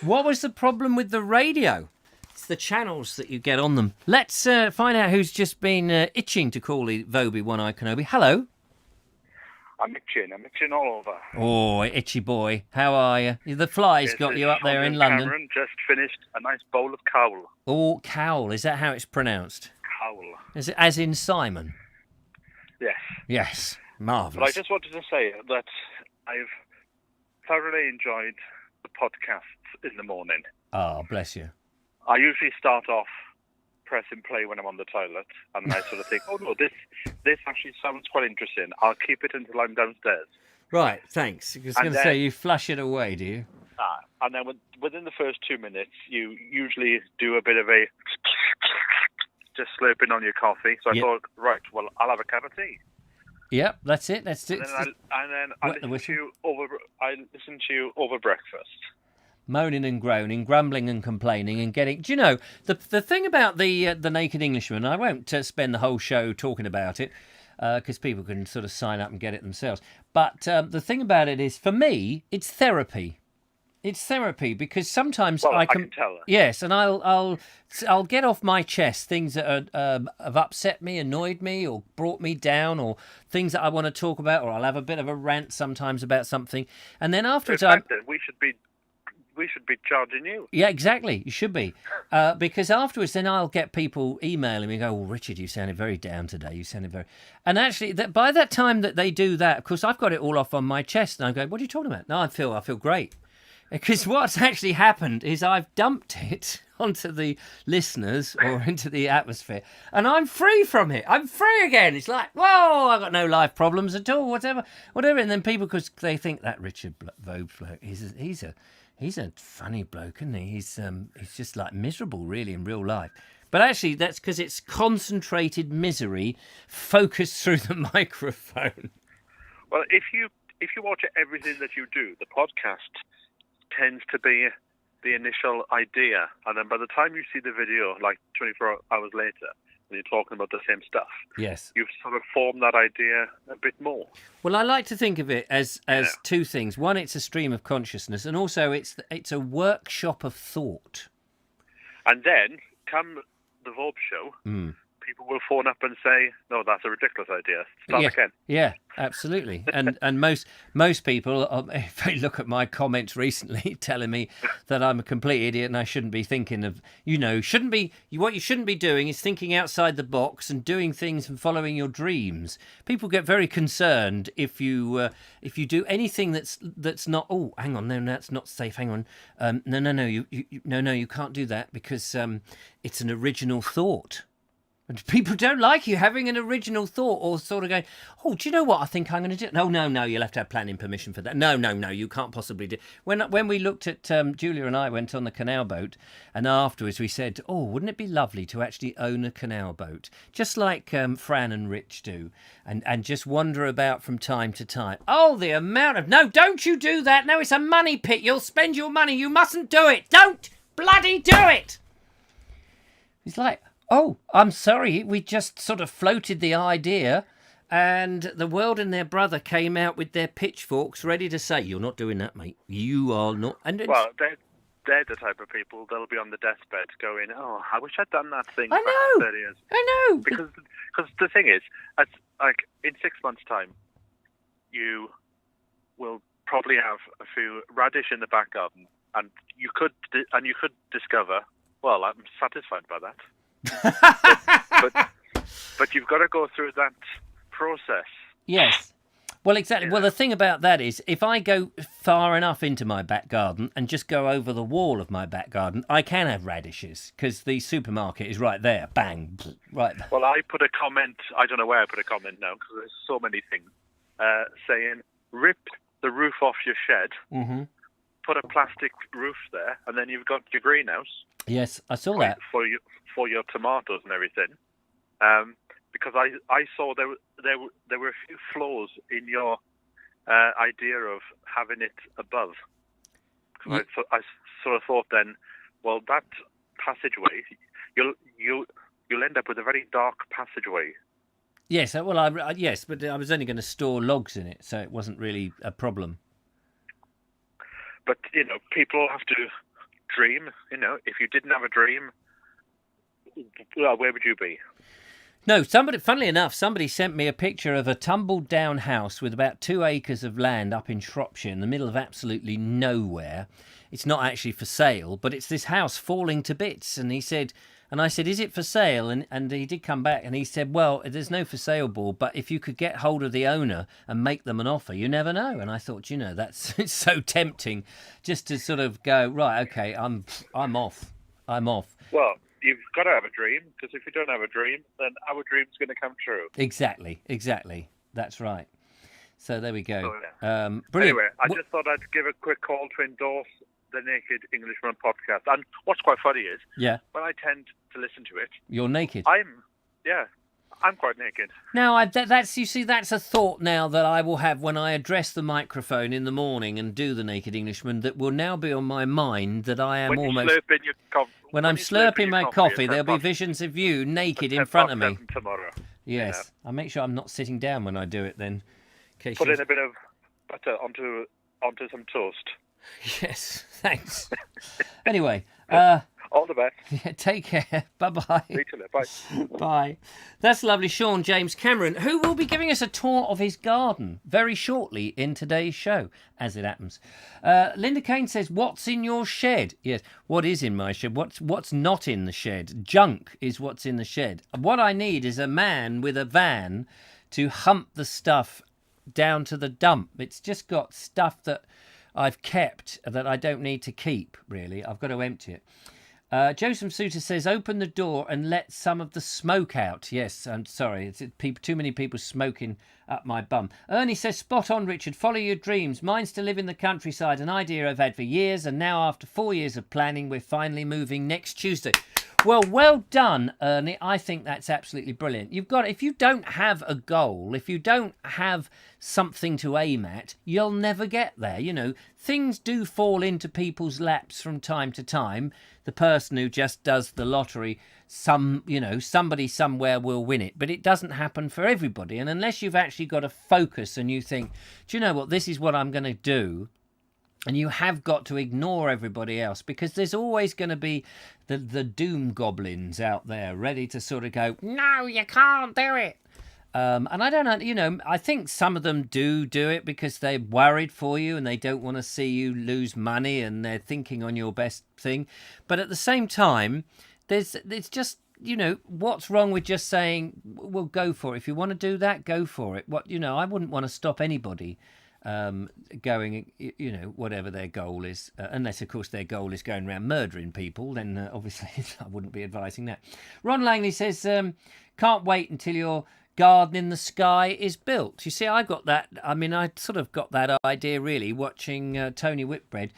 the problem with the radio? It's the channels that you get on them. Let's find out who's just been itching to call the Vobie One-Eye Kenobi. Hello. I'm itching all over. Oh, itchy boy. How are you? The flies got you up there in London. Cameron just finished a nice bowl of cowl. Oh, cowl. Is that how it's pronounced? Cowl. Is it as in Simon? Yes. Yes. Marvellous. But I just wanted to say that I've thoroughly enjoyed the podcasts in the morning. Oh, bless you. I usually start off pressing play when I'm on the toilet, and I sort of think, oh no, this actually sounds quite interesting. I'll keep it until I'm downstairs. Right, thanks. I was going to say, you flush it away, do you? And then within the first 2 minutes, you usually do a bit of a just slurping on your coffee. So I thought, right, well, I'll have a cup of tea. Yep, that's it. That's it. And then I listen to you over breakfast. Moaning and groaning, grumbling and complaining, and getting. Do you know the thing about the Naked Englishman? I won't spend the whole show talking about it because people can sort of sign up and get it themselves. But the thing about it is, for me, it's therapy. It's therapy because sometimes I can tell that. Yes, and I'll get off my chest things that have upset me, annoyed me, or brought me down, or things that I want to talk about, or I'll have a bit of a rant sometimes about something, and then afterwards we should be charging you. Yeah, exactly. You should be. Because afterwards, then I'll get people emailing me and go, oh, Richard, you sounded very down today. You sounded very... And actually, by that time that they do that, of course, I've got it all off on my chest. And I go, what are you talking about? No, I feel great. Because what's actually happened is I've dumped it onto the listeners or into the atmosphere. And I'm free from it. I'm free again. It's like, whoa, I've got no life problems at all, whatever. And then people, because they think that Richard Vobes bloke, he's a funny bloke, isn't he? He's just like miserable, really, in real life. But actually, that's because it's concentrated misery focused through the microphone. Well, if you watch everything that you do, the podcast tends to be the initial idea, and then by the time you see the video, like 24 hours later, and you're talking about the same stuff, yes, you've sort of formed that idea a bit more. Well, I like to think of it as two things. One, it's a stream of consciousness, and also it's a workshop of thought. And then, come the Vobes show, people will phone up and say, no, that's a ridiculous idea. Start again. Yeah, absolutely. And most people, if they look at my comments recently, telling me that I'm a complete idiot and I shouldn't be thinking of, what you shouldn't be doing is thinking outside the box and doing things and following your dreams. People get very concerned if you do anything that's not, oh, hang on, no, that's not safe, hang on. No, you can't do that because it's an original thought. And people don't like you having an original thought or sort of going, oh, do you know what I think I'm going to do? No, you'll have to have planning permission for that. No, you can't possibly do. When we looked at, Julia and I went on the canal boat, and afterwards we said, oh, wouldn't it be lovely to actually own a canal boat? Just like Fran and Rich do, and just wander about from time to time. Oh, the amount of, no, don't you do that. No, it's a money pit. You'll spend your money. You mustn't do it. Don't bloody do it. It's like, oh, I'm sorry, we just sort of floated the idea and the world and their brother came out with their pitchforks ready to say, you're not doing that, mate. You are not. Well, they're the type of people that'll be on the deathbed going, oh, I wish I'd done that thing I know. back 30 years. I know. Because the thing is, it's like in 6 months' time, you will probably have a few radish in the back garden, and you could discover, well, I'm satisfied by that. but you've got to go through that process. Yes. Well, exactly. Yeah. Well, the thing about that is, if I go far enough into my back garden and just go over the wall of my back garden, I can have radishes because the supermarket is right there. Bang, right there. Well, I put a comment. I don't know where I put a comment now because there's so many things saying, rip the roof off your shed, put a plastic roof there, and then you've got your greenhouse. Yes, I saw that. For your tomatoes and everything, because I saw there were a few flaws in your idea of having it above. I sort of thought then, well, that passageway, you'll end up with a very dark passageway. Yes, well, yes, but I was only going to store logs in it, so it wasn't really a problem. But people have to dream. If you didn't have a dream, where would you be? No, funnily enough, somebody sent me a picture of a tumbled down house with about 2 acres of land up in Shropshire in the middle of absolutely nowhere. It's not actually for sale, but it's this house falling to bits. And I said, is it for sale? And he did come back and he said, well, there's no for sale board, but if you could get hold of the owner and make them an offer, you never know. And I thought, it's so tempting just to sort of go, right, okay, I'm off. Well, you've got to have a dream, because if you don't have a dream, then our dream's going to come true. Exactly. That's right. So there we go. Oh, yeah. Brilliant. Anyway, I just thought I'd give a quick call to endorse the Naked Englishman podcast. And what's quite funny is, when I tend to listen to it, you're naked. I'm I'm quite naked. Now, that's you see, that's a thought now that I will have when I address the microphone in the morning and do the Naked Englishman. That will now be on my mind. That I am When you almost slurp in your when I'm slurping my coffee, there'll be visions of you naked in front of me. Tomorrow. Yes, I'll make sure I'm not sitting down when I do it. Then, in case Put in a bit of butter onto some toast. Yes, thanks. Anyway, all the best. yeah, take care. Bye-bye. See you later. Bye. Bye. That's lovely Sean James Cameron, who will be giving us a tour of his garden very shortly in today's show, as it happens. Linda Kane says, what's in your shed? Yes, what is in my shed? What's not in the shed? Junk is what's in the shed. What I need is a man with a van to hump the stuff down to the dump. It's just got stuff that I've kept that I don't need to keep, really. I've got to empty it. Joseph Suter says, open the door and let some of the smoke out. Yes, I'm sorry. It's too many people smoking up my bum. Ernie says, spot on, Richard. Follow your dreams. Mine's to live in the countryside, an idea I've had for years. And now, after 4 years of planning, we're finally moving next Tuesday. Well done, Ernie. I think that's absolutely brilliant. If you don't have a goal, if you don't have something to aim at, you'll never get there. You know, things do fall into people's laps from time to time. The person who just does the lottery, somebody somewhere will win it, but it doesn't happen for everybody. And unless you've actually got a focus and you think, do you know what, this is what I'm going to do, and you have got to ignore everybody else, because there's always going to be the doom goblins out there ready to sort of go, no, you can't do it. And I don't know, I think some of them do it because they're worried for you and they don't want to see you lose money and they're thinking on your best thing. But at the same time, it's just, what's wrong with just saying, well, go for it. If you want to do that, go for it. I wouldn't want to stop anybody going, whatever their goal is, unless, of course, their goal is going around murdering people, then obviously I wouldn't be advising that. Ron Langley says, can't wait until your garden in the sky is built. You see, I got that. I mean, I sort of got that idea really watching Tony Whitbread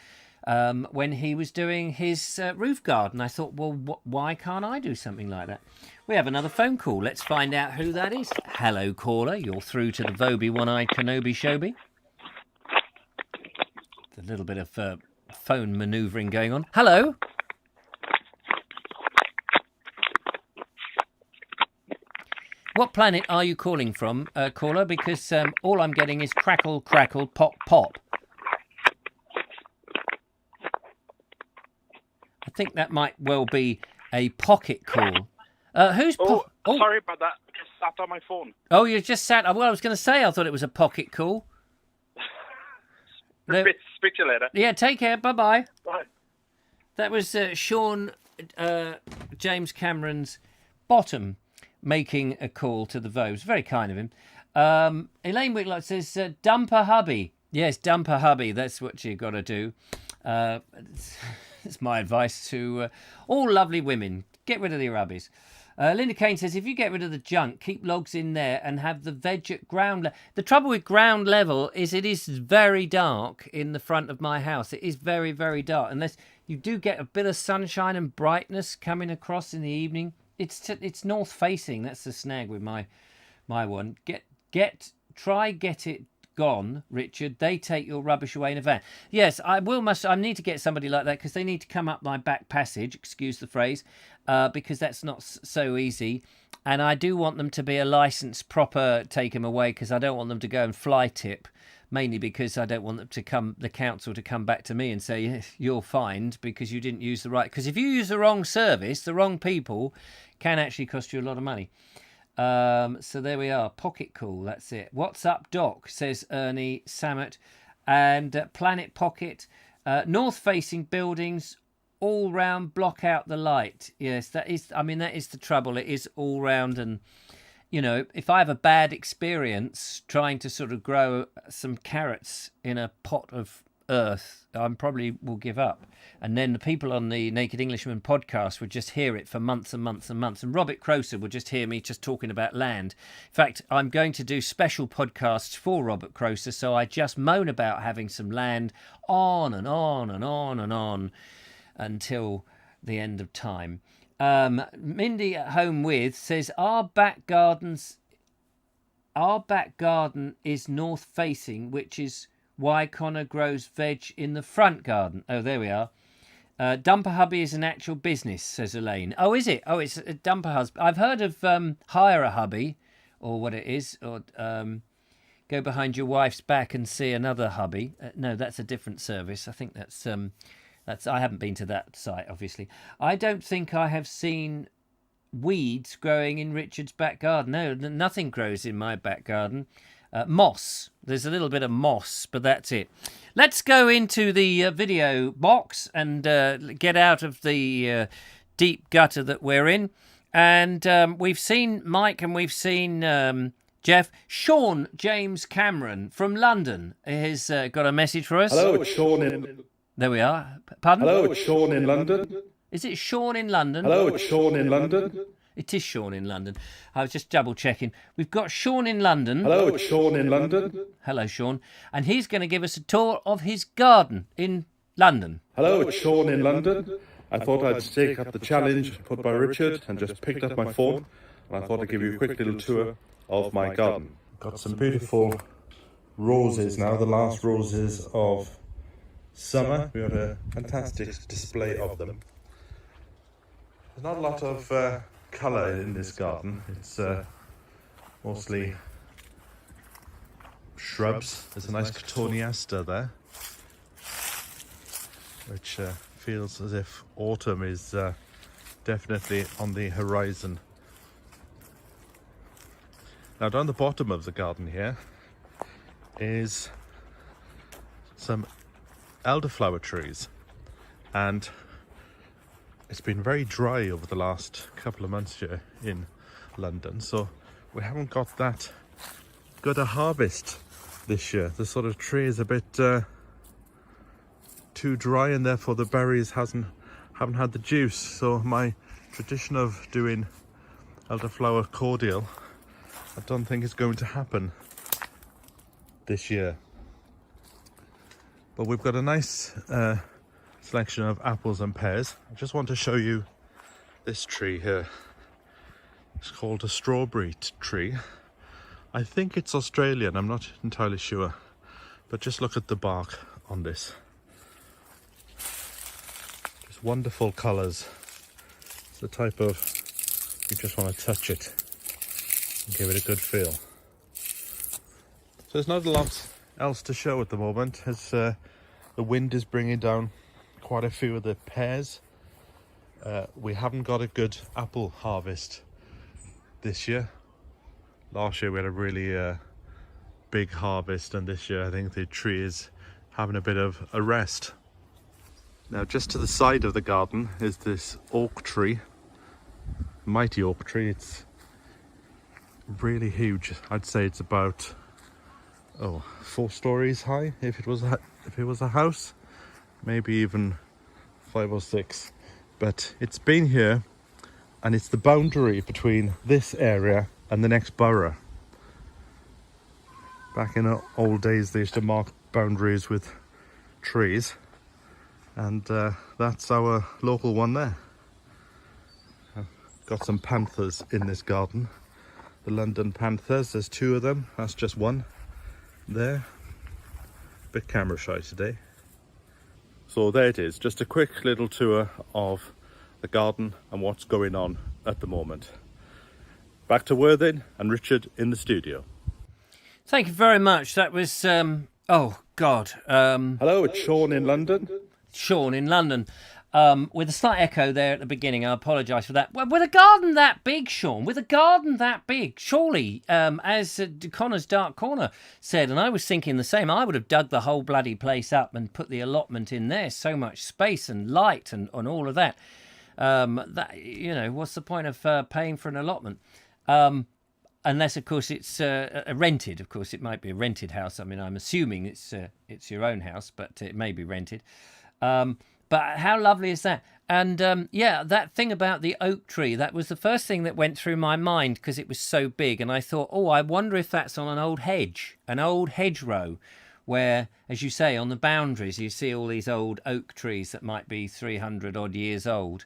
when he was doing his roof garden. I thought, well, why can't I do something like that? We have another phone call. Let's find out who that is. Hello, caller. You're through to the Vobie One-Eyed Kenobi Shobi. A little bit of phone manoeuvring going on. Hello. What planet are you calling from, caller? Because all I'm getting is crackle, crackle, pop, pop. I think that might well be a pocket call. Who's... Sorry about that. I just sat on my phone. Oh, you just sat... Well, I was going to say I thought it was a pocket call. Speak to you later. Yeah, take care. Bye-bye. Bye. That was Sean James Cameron's bottom making a call to the Vobes. Very kind of him. Elaine Whitlock says, dump a hubby. Yes, dump a hubby. That's what you got to do. It's my advice to all lovely women. Get rid of your hubbies. Linda Kane says, if you get rid of the junk, keep logs in there and have the veg at ground level. The trouble with ground level is it is very dark in the front of my house. It is very, very dark. Unless you do get a bit of sunshine and brightness coming across in the evening. It's north facing. That's the snag with my one. Try get it gone, Richard. They take your rubbish away in a van. Yes, I need to get somebody like that because they need to come up my back passage, excuse the phrase, because that's not so easy. And I do want them to be a licensed proper take them away, because I don't want them to go and fly tip, mainly because I don't want the council to come back to me and say, yes, you're fined because you didn't use the right. Because if you use the wrong service, the wrong people, can actually cost you a lot of money. So there we are. Pocket call. That's it. What's up, Doc? Says Ernie Samet. And Planet Pocket. North-facing buildings, all round, block out the light. Yes, that is the trouble. It is all round, and if I have a bad experience trying to sort of grow some carrots in a pot of earth, I probably will give up. And then the people on the Naked Englishman podcast would just hear it for months and months and months. And Robert Croser would just hear me just talking about land. In fact, I'm going to do special podcasts for Robert Croser, so I just moan about having some land on and on and on and on until the end of time. Mindy at home with says our back garden is north facing, which is why Connor grows veg in the front garden. Oh, there we are. Dumper hubby is an actual business, says Elaine. Oh, is it? Oh, it's a dumper husband. I've heard of hire a hubby, or what it is, or go behind your wife's back and see another hubby. No, that's a different service. I think that's I haven't been to that site, obviously. I don't think I have seen weeds growing in Richard's back garden. No, nothing grows in my back garden. Moss. There's a little bit of moss, but that's it. Let's go into the video box and get out of the deep gutter that we're in. And we've seen Mike and we've seen Jeff. Sean James Cameron from London has got a message for us. Hello, it's Sean in... There we are. Pardon? Hello, it's Sean in London. Is it Sean in London? Hello, it's Sean in London. It is Sean in London. I was just double checking. We've got Sean in London. Hello, it's Sean in London. Hello, Sean. And he's going to give us a tour of his garden in London. Hello, it's Sean in London. I thought I'd take up the challenge put by Richard and just picked up my phone. And I thought I'd give you a quick little tour of my garden. Got some beautiful roses now, the last roses of summer. We had a fantastic display of them. There's not a lot of colour in this garden. It's mostly shrubs. There's a nice cotoneaster there, which feels as if autumn is definitely on the horizon. Now down the bottom of the garden here is some elderflower trees, and it's been very dry over the last couple of months here in London, so we haven't got that good a harvest this year. The sort of tree is a bit too dry, and therefore the berries haven't had the juice. So my tradition of doing elderflower cordial, I don't think is going to happen this year. But we've got a nice selection of apples and pears. I just want to show you this tree here. It's called a strawberry tree. I think it's Australian, I'm not entirely sure, but just look at the bark on this. Just wonderful colours. It's the type of, you just want to touch it and give it a good feel. So there's not a lot else to show at the moment, as the wind is bringing down quite a few of the pears. We haven't got a good apple harvest this year. Last year we had a really big harvest, and this year I think the tree is having a bit of a rest. Now just to the side of the garden is this oak tree, mighty oak tree. It's really huge. I'd say it's about 4 stories high if it was a house, maybe even 5 or 6. But it's been here, and it's the boundary between this area and the next borough. Back in the old days they used to mark boundaries with trees, and that's our local one there. I've got some panthers in this garden, the London panthers. There's 2 of them, that's just one there. A bit camera shy today. So there it is, just a quick little tour of the garden and what's going on at the moment. Back to Worthing and Richard in the studio. Thank you very much. That was, oh God. Hello, it's Sean in London. Sean in London. With a slight echo there at the beginning, I apologise for that. With a garden that big, Sean, with a garden that big, surely, as Connor's Dark Corner said, and I was thinking the same, I would have dug the whole bloody place up and put the allotment in there. So much space and light and all of that. That, you know, what's the point of paying for an allotment? Unless, of course, it's rented. Of course, it might be a rented house. I mean, I'm assuming it's your own house, but it may be rented. But how lovely is that? And yeah, that thing about the oak tree, that was the first thing that went through my mind because it was so big. And I thought, oh, I wonder if that's on an old hedgerow, where, as you say, on the boundaries, you see all these old oak trees that might be 300 odd years old.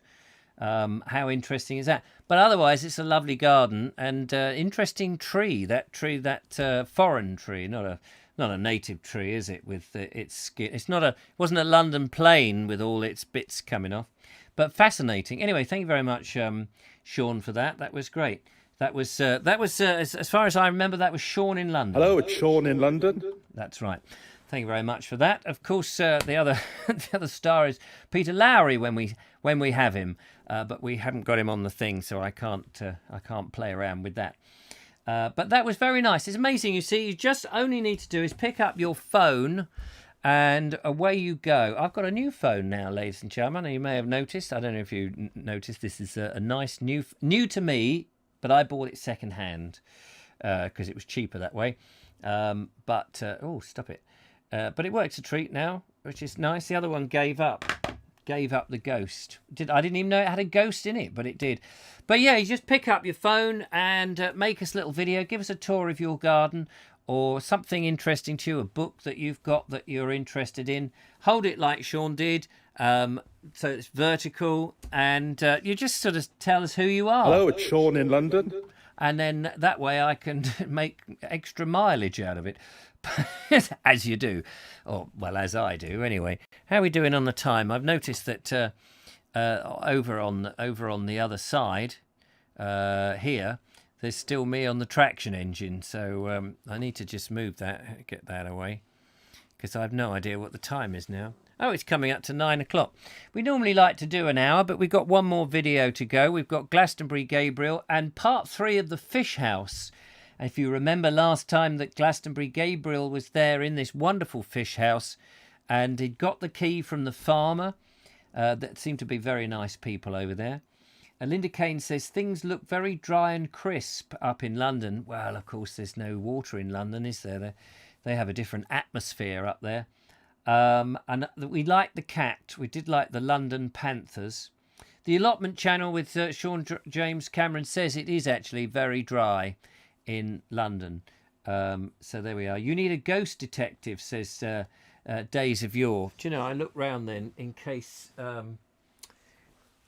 How interesting is that? But otherwise, it's a lovely garden and interesting tree. That foreign tree, not a native tree, is it? With its skin, it wasn't a London plane with all its bits coming off, but fascinating. Anyway, thank you very much, Sean, for that. That was great. That was as far as I remember, that was Sean in London. Hello, it's Sean in London. That's right. Thank you very much for that. Of course, the other star is Peter Lowry when we have him, but we haven't got him on the thing, so I can't play around with that. But that was very nice. It's amazing. You see, you just only need to do is pick up your phone, and away you go. I've got a new phone now, ladies and gentlemen. You may have noticed. I don't know if you noticed. This is a nice new to me, but I bought it second hand because it was cheaper that way. Stop it. But it works a treat now, which is nice. The other one gave up the ghost. I didn't even know it had a ghost in it, but it did. But yeah, you just pick up your phone and make us a little video. Give us a tour of your garden or something interesting to you, a book that you've got that you're interested in. Hold it like Sean did, so it's vertical, and you just sort of tell us who you are. Hello, it's Sean in London. And then that way I can make extra mileage out of it. As you do, or well, as I do anyway. How are we doing on the time? I've noticed that over on the other side here, there's still me on the traction engine, so I need to just move that, get that away, because I have no idea what the time is now. Oh, it's coming up to 9 o'clock. We normally like to do an hour, but we've got one more video to go. We've got Glastonbury Gabriel and part 3 of the Fish House. If you remember last time that Glastonbury Gabriel was there in this wonderful fish house, and he'd got the key from the farmer. That seemed to be very nice people over there. And Linda Kane says, things look very dry and crisp up in London. Well, of course, there's no water in London, is there? They have a different atmosphere up there. And we liked the cat. We did like the London Panthers. The allotment channel with Sean James Cameron says it is actually very dry in London. So there we are. You need a ghost detective, says Days of Yore. Do you know, I looked round then in case...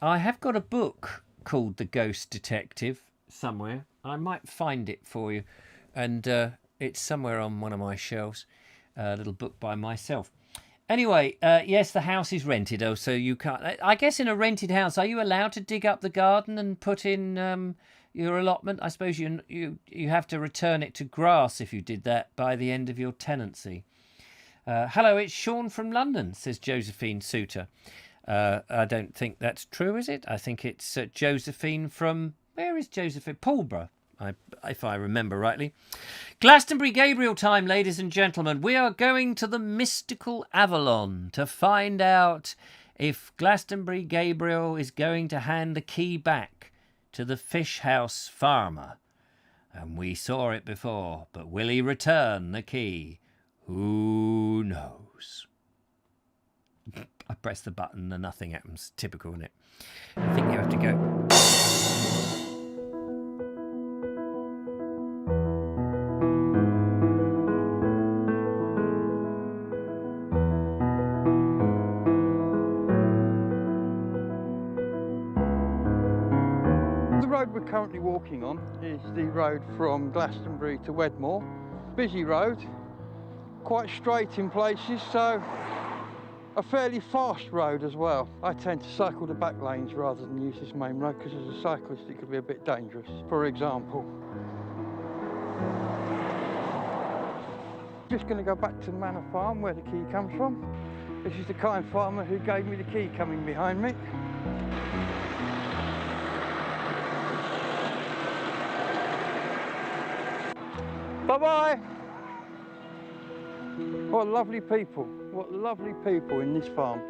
I have got a book called The Ghost Detective somewhere. I might find it for you. And it's somewhere on one of my shelves. A little book by myself. Anyway, yes, the house is rented. Oh, so you can't... I guess in a rented house, are you allowed to dig up the garden and put in... your allotment? I suppose you have to return it to grass if you did that by the end of your tenancy. Hello, it's Sean from London, says Josephine Suter. I don't think that's true, is it? I think it's Josephine from... Where is Josephine? Pulborough, if I remember rightly. Glastonbury Gabriel time, ladies and gentlemen. We are going to the mystical Avalon to find out if Glastonbury Gabriel is going to hand the key back to the fish house farmer. And we saw it before, but will he return the key? Who knows? I press the button and nothing happens. Typical, isn't it? I think you have to go... The road we're currently walking on is the road from Glastonbury to Wedmore. Busy road, quite straight in places, so a fairly fast road as well. I tend to cycle the back lanes rather than use this main road because as a cyclist it could be a bit dangerous. For example, just going to go back to the Manor Farm where the key comes from. This is the kind farmer who gave me the key coming behind me. Bye-bye. What lovely people in this farm.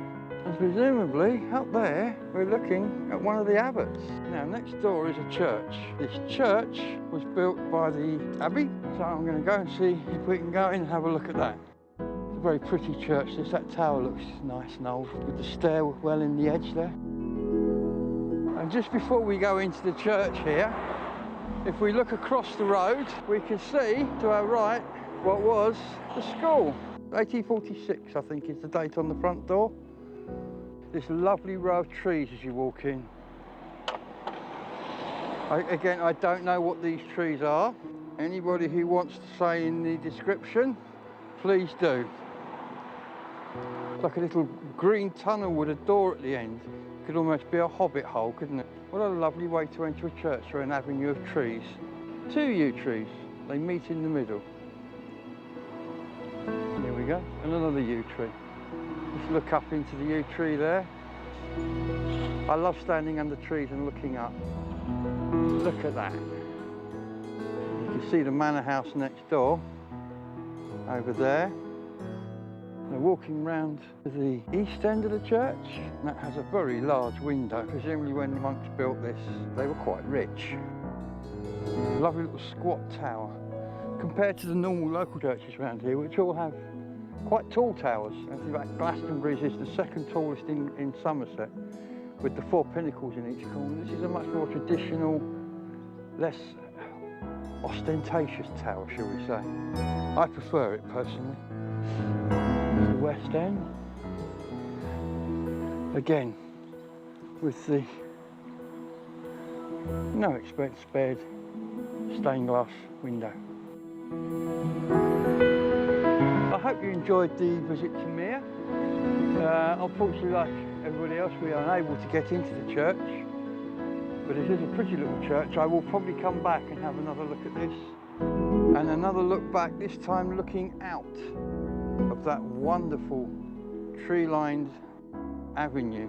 And presumably up there we're looking at one of the abbots. Now next door is a church. This church was built by the abbey, so I'm going to go and see if we can go in and have a look at that. It's a very pretty church. That tower looks nice and old with the stairwell in the edge there. And just before we go into the church here, if we look across the road, we can see to our right what was the school. 1846, I think, is the date on the front door. This lovely row of trees as you walk in. Again, I don't know what these trees are. Anybody who wants to say in the description, please do. It's like a little green tunnel with a door at the end. Could almost be a hobbit hole, couldn't it? What a lovely way to enter a church through an avenue of trees. 2 yew trees, they meet in the middle. There we go, and another yew tree. Let's look up into the yew tree there. I love standing under trees and looking up. Look at that. You can see the manor house next door, over there. We're walking round to the east end of the church. And that has a very large window. Presumably when the monks built this, they were quite rich. Lovely little squat tower. Compared to the normal local churches around here, which all have quite tall towers. In fact, Glastonbury's is the second tallest in Somerset, with the 4 pinnacles in each corner. This is a much more traditional, less ostentatious tower, shall we say. I prefer it personally. The West End. Again, with the no expense spared stained glass window. I hope you enjoyed the visit to Mere. Unfortunately, like everybody else, we are unable to get into the church, but it is a pretty little church. I will probably come back and have another look at this, and another look back, this time looking out of that wonderful tree-lined avenue.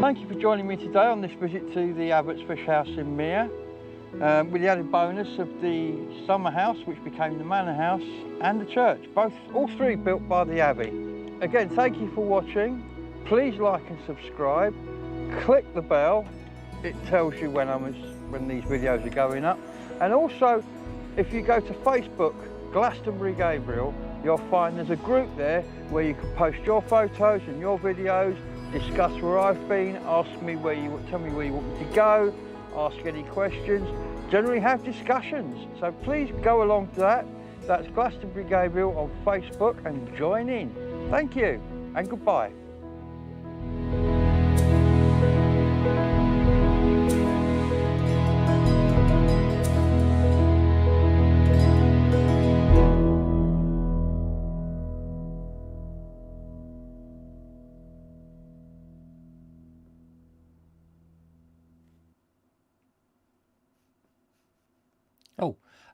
Thank you for joining me today on this visit to the Abbot's Fish House in Mere, with the added bonus of the summer house, which became the manor house, and the church, all three built by the Abbey. Again, thank you for watching. Please like and subscribe. Click the bell. It tells you when these videos are going up. And also, if you go to Facebook, Glastonbury Gabriel, you'll find there's a group there where you can post your photos and your videos, discuss where I've been, tell me where you want me to go, ask any questions, generally have discussions. So please go along to that. That's Glastonbury Gabriel on Facebook and join in. Thank you and goodbye.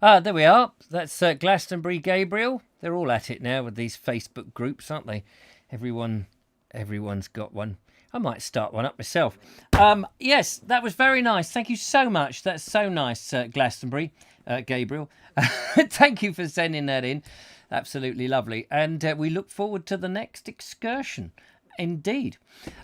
There we are. That's Glastonbury Gabriel. They're all at it now with these Facebook groups, aren't they? Everyone's got one. I might start one up myself. Yes, that was very nice. Thank you so much. That's so nice, Glastonbury Gabriel. Thank you for sending that in. Absolutely lovely. And we look forward to the next excursion. Indeed.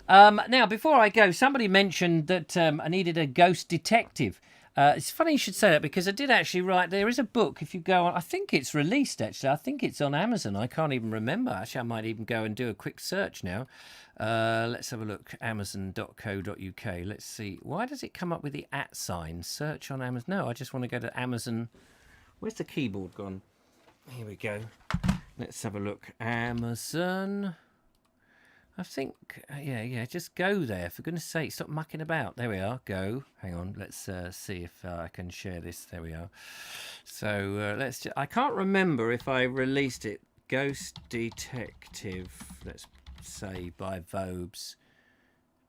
Now, before I go, somebody mentioned that I needed a ghost detective. It's funny you should say that, because I did actually write, there is a book, if you go on, I think it's released actually, I think it's on Amazon, I can't even remember, actually I might even go and do a quick search now. Let's have a look, amazon.co.uk, let's see, why does it come up with the @ sign, search on Amazon, no, I just want to go to Amazon, where's the keyboard gone, here we go, let's have a look, Amazon, I think, yeah, just go there. For goodness sake, stop mucking about. There we are, go. Hang on, let's see if I can share this. There we are. So let's just, I can't remember if I released it. Ghost Detective, let's say, by Vobes.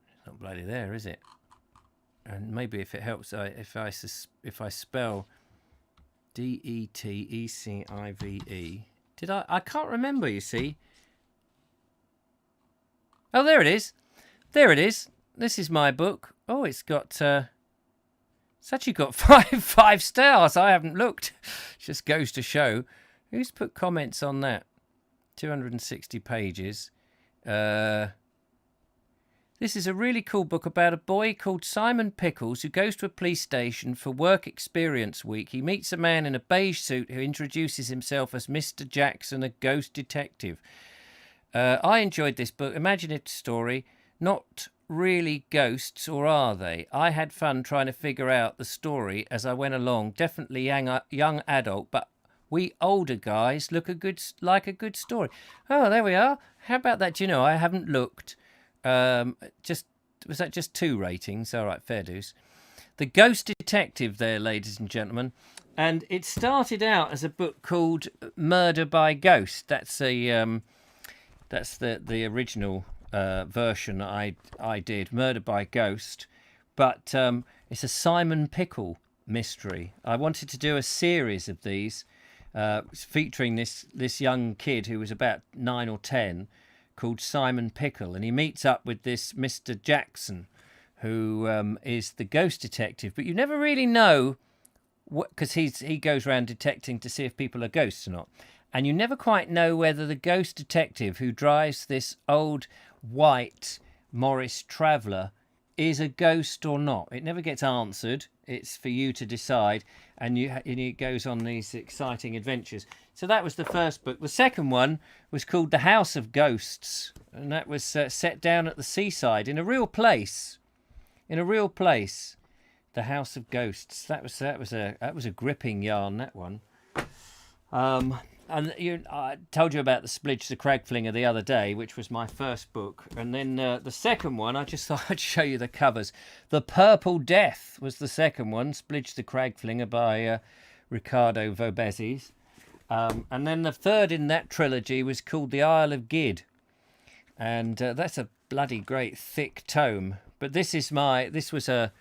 It's not bloody there, is it? And maybe if it helps, if I spell D-E-T-E-C-I-V-E. Did I can't remember, you see. Oh, there it is. There it is. This is my book. Oh, it's got... it's actually got five stars. I haven't looked. It just goes to show. Who's put comments on that? 260 pages. This is a really cool book about a boy called Simon Pickles who goes to a police station for work experience week. He meets a man in a beige suit who introduces himself as Mr. Jackson, a ghost detective. I enjoyed this book. Imaginative story, not really ghosts, or are they? I had fun trying to figure out the story as I went along. Definitely young adult, but we older guys look like a good story. Oh, there we are. How about that? Do you know, I haven't looked. Was that just 2 ratings? All right, fair dues. The Ghost Detective there, ladies and gentlemen. And it started out as a book called Murder by Ghost. That's the original version I did, Murder by Ghost. But it's a Simon Pickle mystery. I wanted to do a series of these featuring this young kid who was about 9 or 10, called Simon Pickle, and he meets up with this Mr. Jackson, who is the ghost detective. But you never really know, because he goes around detecting to see if people are ghosts or not, and you never quite know whether the ghost detective who drives this old white Morris Traveller is a ghost or not. It never gets answered. It's for you to decide, and it goes on these exciting adventures. So that was the first book. The second one was called The House of Ghosts, and that was set down at the seaside in a real place. The House of Ghosts. That was a gripping yarn, that one. And I told you about the Splidge the Cragflinger the other day, which was my first book. And then the second one, I just thought I'd show you the covers. The Purple Death was the second one, Splidge the Cragflinger by Richard Vobes. And then the third in that trilogy was called The Isle of Gid. And that's a bloody great thick tome. But this was a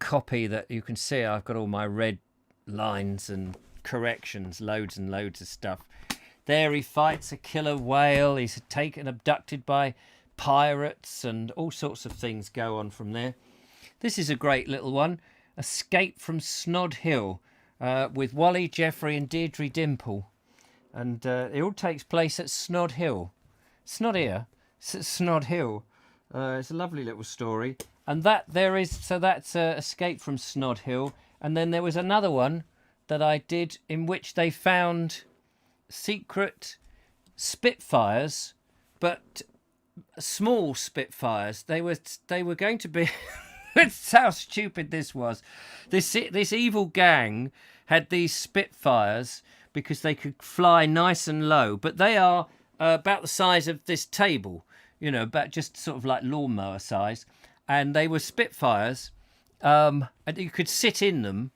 copy that you can see. I've got all my red lines and corrections, loads and loads of stuff. There he fights a killer whale. He's abducted by pirates, and all sorts of things go on from there. This is a great little one, Escape from Snod Hill, with Wally, Jeffrey and Deirdre Dimple. And it all takes place at Snod Hill. It's not here, it's at Snod Hill. It's a lovely little story. And that's Escape from Snod Hill. And then there was another one that I did in which they found secret Spitfires, but small Spitfires. They were going to be... That's how stupid this was. This evil gang had these Spitfires because they could fly nice and low, but they are about the size of this table, about just sort of like lawnmower size. And they were Spitfires, and you could sit in them,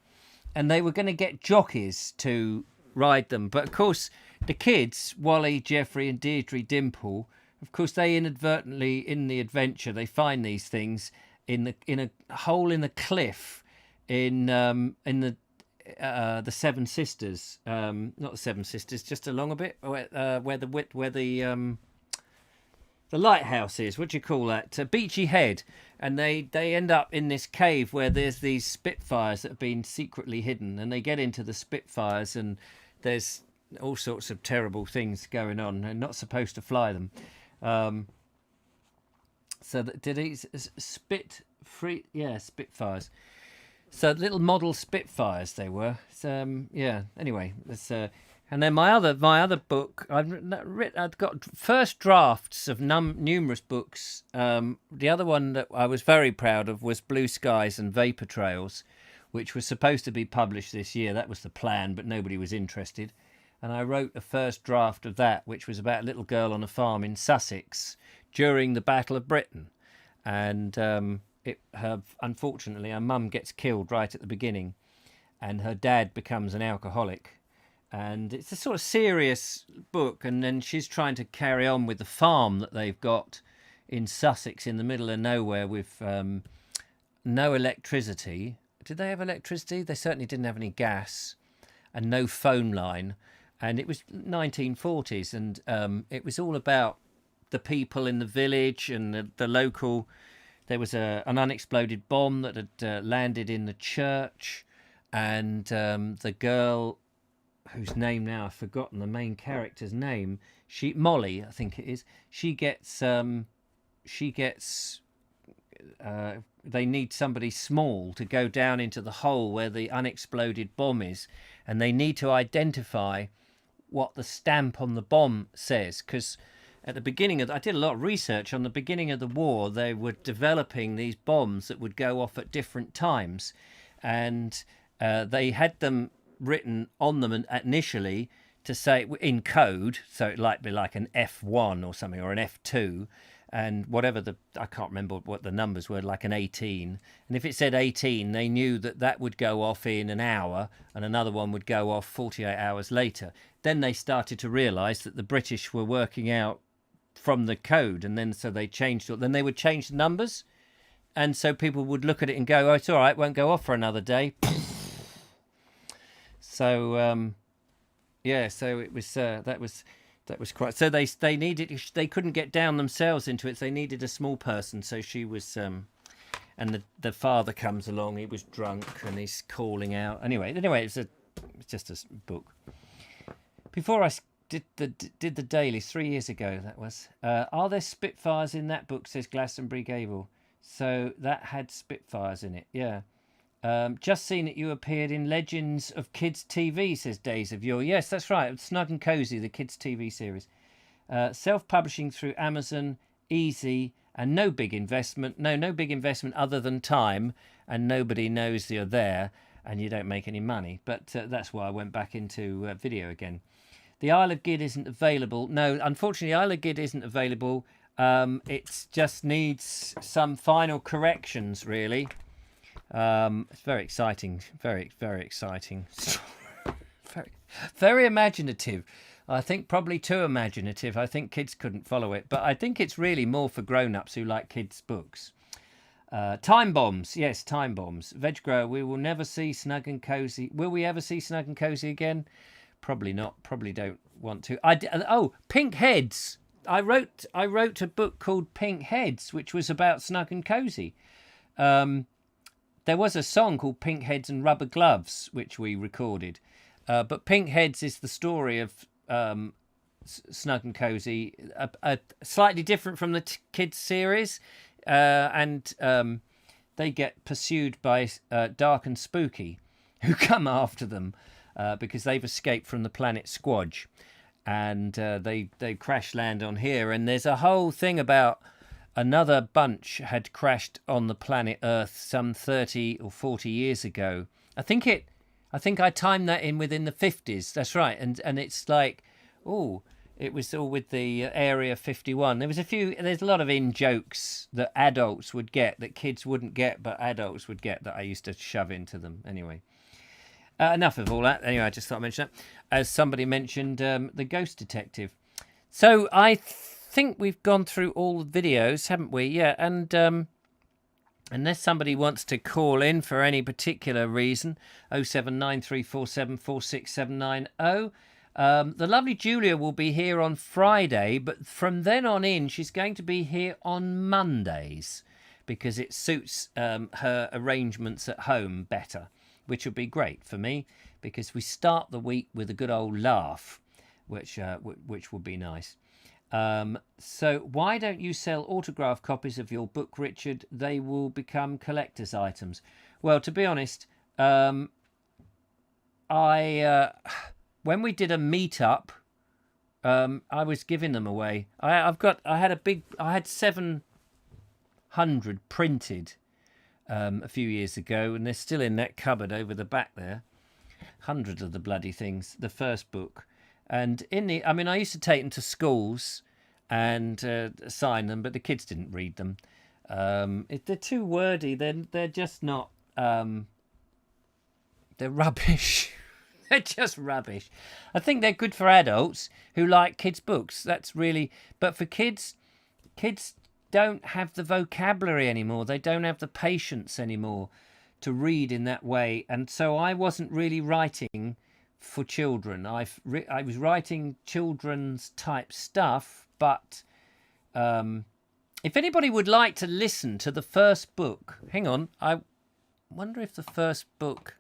and they were going to get jockeys to ride them. But of course, the kids, Wally, Jeffrey and Deirdre Dimple, of course, they inadvertently, in the adventure, they find these things in a hole in the cliff in the Seven Sisters, not the Seven Sisters, just along a bit where the lighthouse is. What do you call that? Beachy Head. And they end up in this cave where there's these Spitfires that have been secretly hidden, and they get into the Spitfires, and there's all sorts of terrible things going on. They're not supposed to fly them. So did he Spitfires? So little model Spitfires they were. So, yeah. Anyway, that's and then my other book. I've got first drafts of numerous books. The other one that I was very proud of was Blue Skies and Vapor Trails, which was supposed to be published this year. That was the plan, but nobody was interested. And I wrote a first draft of that, which was about a little girl on a farm in Sussex during the Battle of Britain. And unfortunately, her mum gets killed right at the beginning, and her dad becomes an alcoholic. And it's a sort of serious book, and then she's trying to carry on with the farm that they've got in Sussex in the middle of nowhere with no electricity. Did they have electricity? They certainly didn't have any gas, and no phone line. And it was 1940s, and it was all about the people in the village and the local. There was an unexploded bomb that had landed in the church, and the girl, whose name now I've forgotten, the main character's name, Molly, I think it is. She gets they need somebody small to go down into the hole where the unexploded bomb is, and they need to identify what the stamp on the bomb says. Because at the beginning I did a lot of research on the beginning of the war. They were developing these bombs that would go off at different times, and they had them written on them initially to say in code, so it might be like an F1 or something, or an F2, and whatever I can't remember what the numbers were, like an 18. And if it said 18, they knew that would go off in an hour, and another one would go off 48 hours later. Then they started to realise that the British were working out from the code, and then so they changed it. Then they would change the numbers, and so people would look at it and go, "Oh, it's all right, won't go off for another day." So yeah, so it was that was quite. So they couldn't get down themselves into it. So they needed a small person. So she was, and the father comes along. He was drunk and he's calling out. Anyway, it's just a book. Before I did the dailies 3 years ago, that was. Are there Spitfires in that book? Says Glastonbury Gable. So that had Spitfires in it. Yeah. Just seen that you appeared in Legends of Kids TV, says Days of Yore. Yes, that's right. Snug and Cozy, the Kids TV series. Self-publishing through Amazon, easy, and no big investment. No big investment other than time, and nobody knows you're there, and you don't make any money. But that's why I went back into video again. The Isle of Gid isn't available. No, unfortunately, Isle of Gid isn't available. It just needs some final corrections, really. It's very exciting, very exciting, very imaginative. I think probably too imaginative. I think kids couldn't follow it, but I think it's really more for grown-ups who like kids' books. Time bombs, yes, time bombs. Veg grower, we will never see Snug and Cozy. Will we ever see Snug and Cozy again? Probably not. Probably don't want to. Pink Heads. I wrote a book called Pink Heads, which was about Snug and Cozy. There was a song called Pink Heads and Rubber Gloves, which we recorded. But Pink Heads is the story of Snug and Cozy, slightly different from the kids series. And they get pursued by Dark and Spooky, who come after them because they've escaped from the planet Squodge. And they crash land on here. And there's a whole thing about another bunch had crashed on the planet Earth some 30 or 40 years ago. I think I timed that in within the 50s. That's right. And it's like, it was all with the Area 51. There's a lot of in-jokes that adults would get that kids wouldn't get, but adults would get, that I used to shove into them. Anyway, enough of all that. Anyway, I just thought I'd mention that. As somebody mentioned, the Ghost Detective. So I think we've gone through all the videos, haven't we? Yeah, and unless somebody wants to call in for any particular reason, 07934746790. The lovely Julia will be here on Friday, but from then on in, she's going to be here on Mondays because it suits her arrangements at home better, which would be great for me because we start the week with a good old laugh, which would be nice. So why don't you sell autographed copies of your book, Richard? They will become collector's items. Well, to be honest, when we did a meet-up, I was giving them away. I had 700 printed a few years ago, and they're still in that cupboard over the back there. Hundreds of the bloody things, the first book. And I used to take them to schools and sign them, but the kids didn't read them. If they're too wordy, then they're just not. They're rubbish. They're just rubbish. I think they're good for adults who like kids' books. That's really. But for kids don't have the vocabulary anymore. They don't have the patience anymore to read in that way. And so I wasn't really writing for children. I was writing children's type stuff, but if anybody would like to listen to the first book, hang on, I wonder if the first book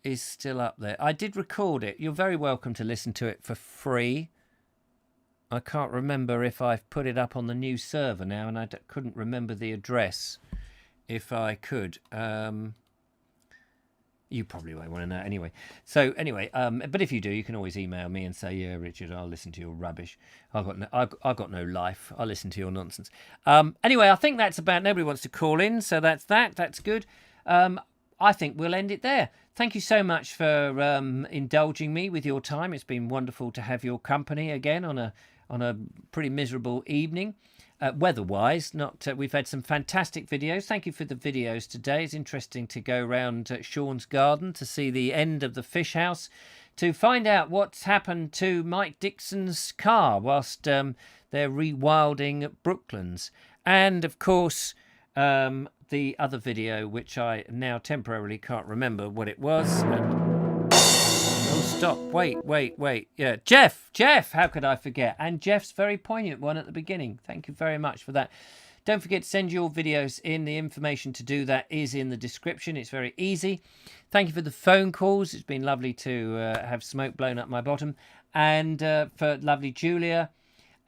is still up there. I did record it. You're very welcome to listen to it for free. I can't remember if I've put it up on the new server now, and I couldn't remember the address. If I could, you probably won't want to know anyway. So anyway, but if you do, you can always email me and say, "Yeah, Richard, I'll listen to your rubbish. I've got no life. I'll listen to your nonsense." Anyway, I think that's about. Nobody wants to call in, so that's that. That's good. I think we'll end it there. Thank you so much for indulging me with your time. It's been wonderful to have your company again on a pretty miserable evening. Weather-wise, we've had some fantastic videos. Thank you for the videos today. It's interesting to go around Sean's garden to see the end of the fish house, to find out what's happened to Mike Dixon's car whilst they're rewilding Brooklands, and of course the other video, which I now temporarily can't remember what it was. Oh, stop. Wait. Yeah, Jeff, how could I forget? And Jeff's very poignant one at the beginning. Thank you very much for that. Don't forget to send your videos in. The information to do that is in the description. It's very easy. Thank you for the phone calls. It's been lovely to have smoke blown up my bottom. And for lovely Julia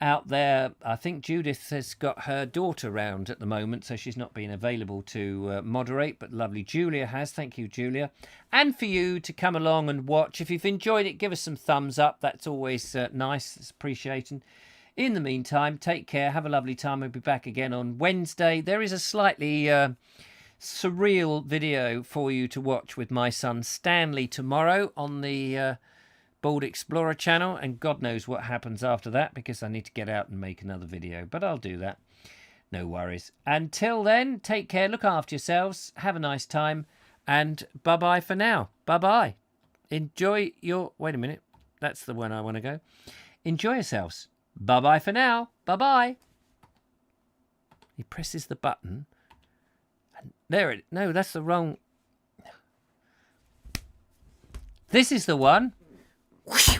out there, I think Judith has got her daughter round at the moment, so she's not been available to moderate, but lovely Julia has. Thank you, Julia. And for you to come along and watch. If you've enjoyed it, give us some thumbs up. That's always nice. It's appreciated. In the meantime, take care. Have a lovely time. We'll be back again on Wednesday. There is a slightly surreal video for you to watch with my son Stanley tomorrow on the Bald Explorer channel, and God knows what happens after that, because I need to get out and make another video, but I'll do that. No worries. Until then, take care, look after yourselves, have a nice time, and bye-bye for now. Bye-bye. Enjoy your... Wait a minute. That's the one I want to go. Enjoy yourselves. Bye-bye for now. Bye-bye. He presses the button. And there it... No, that's the wrong... This is the one. Whoosh.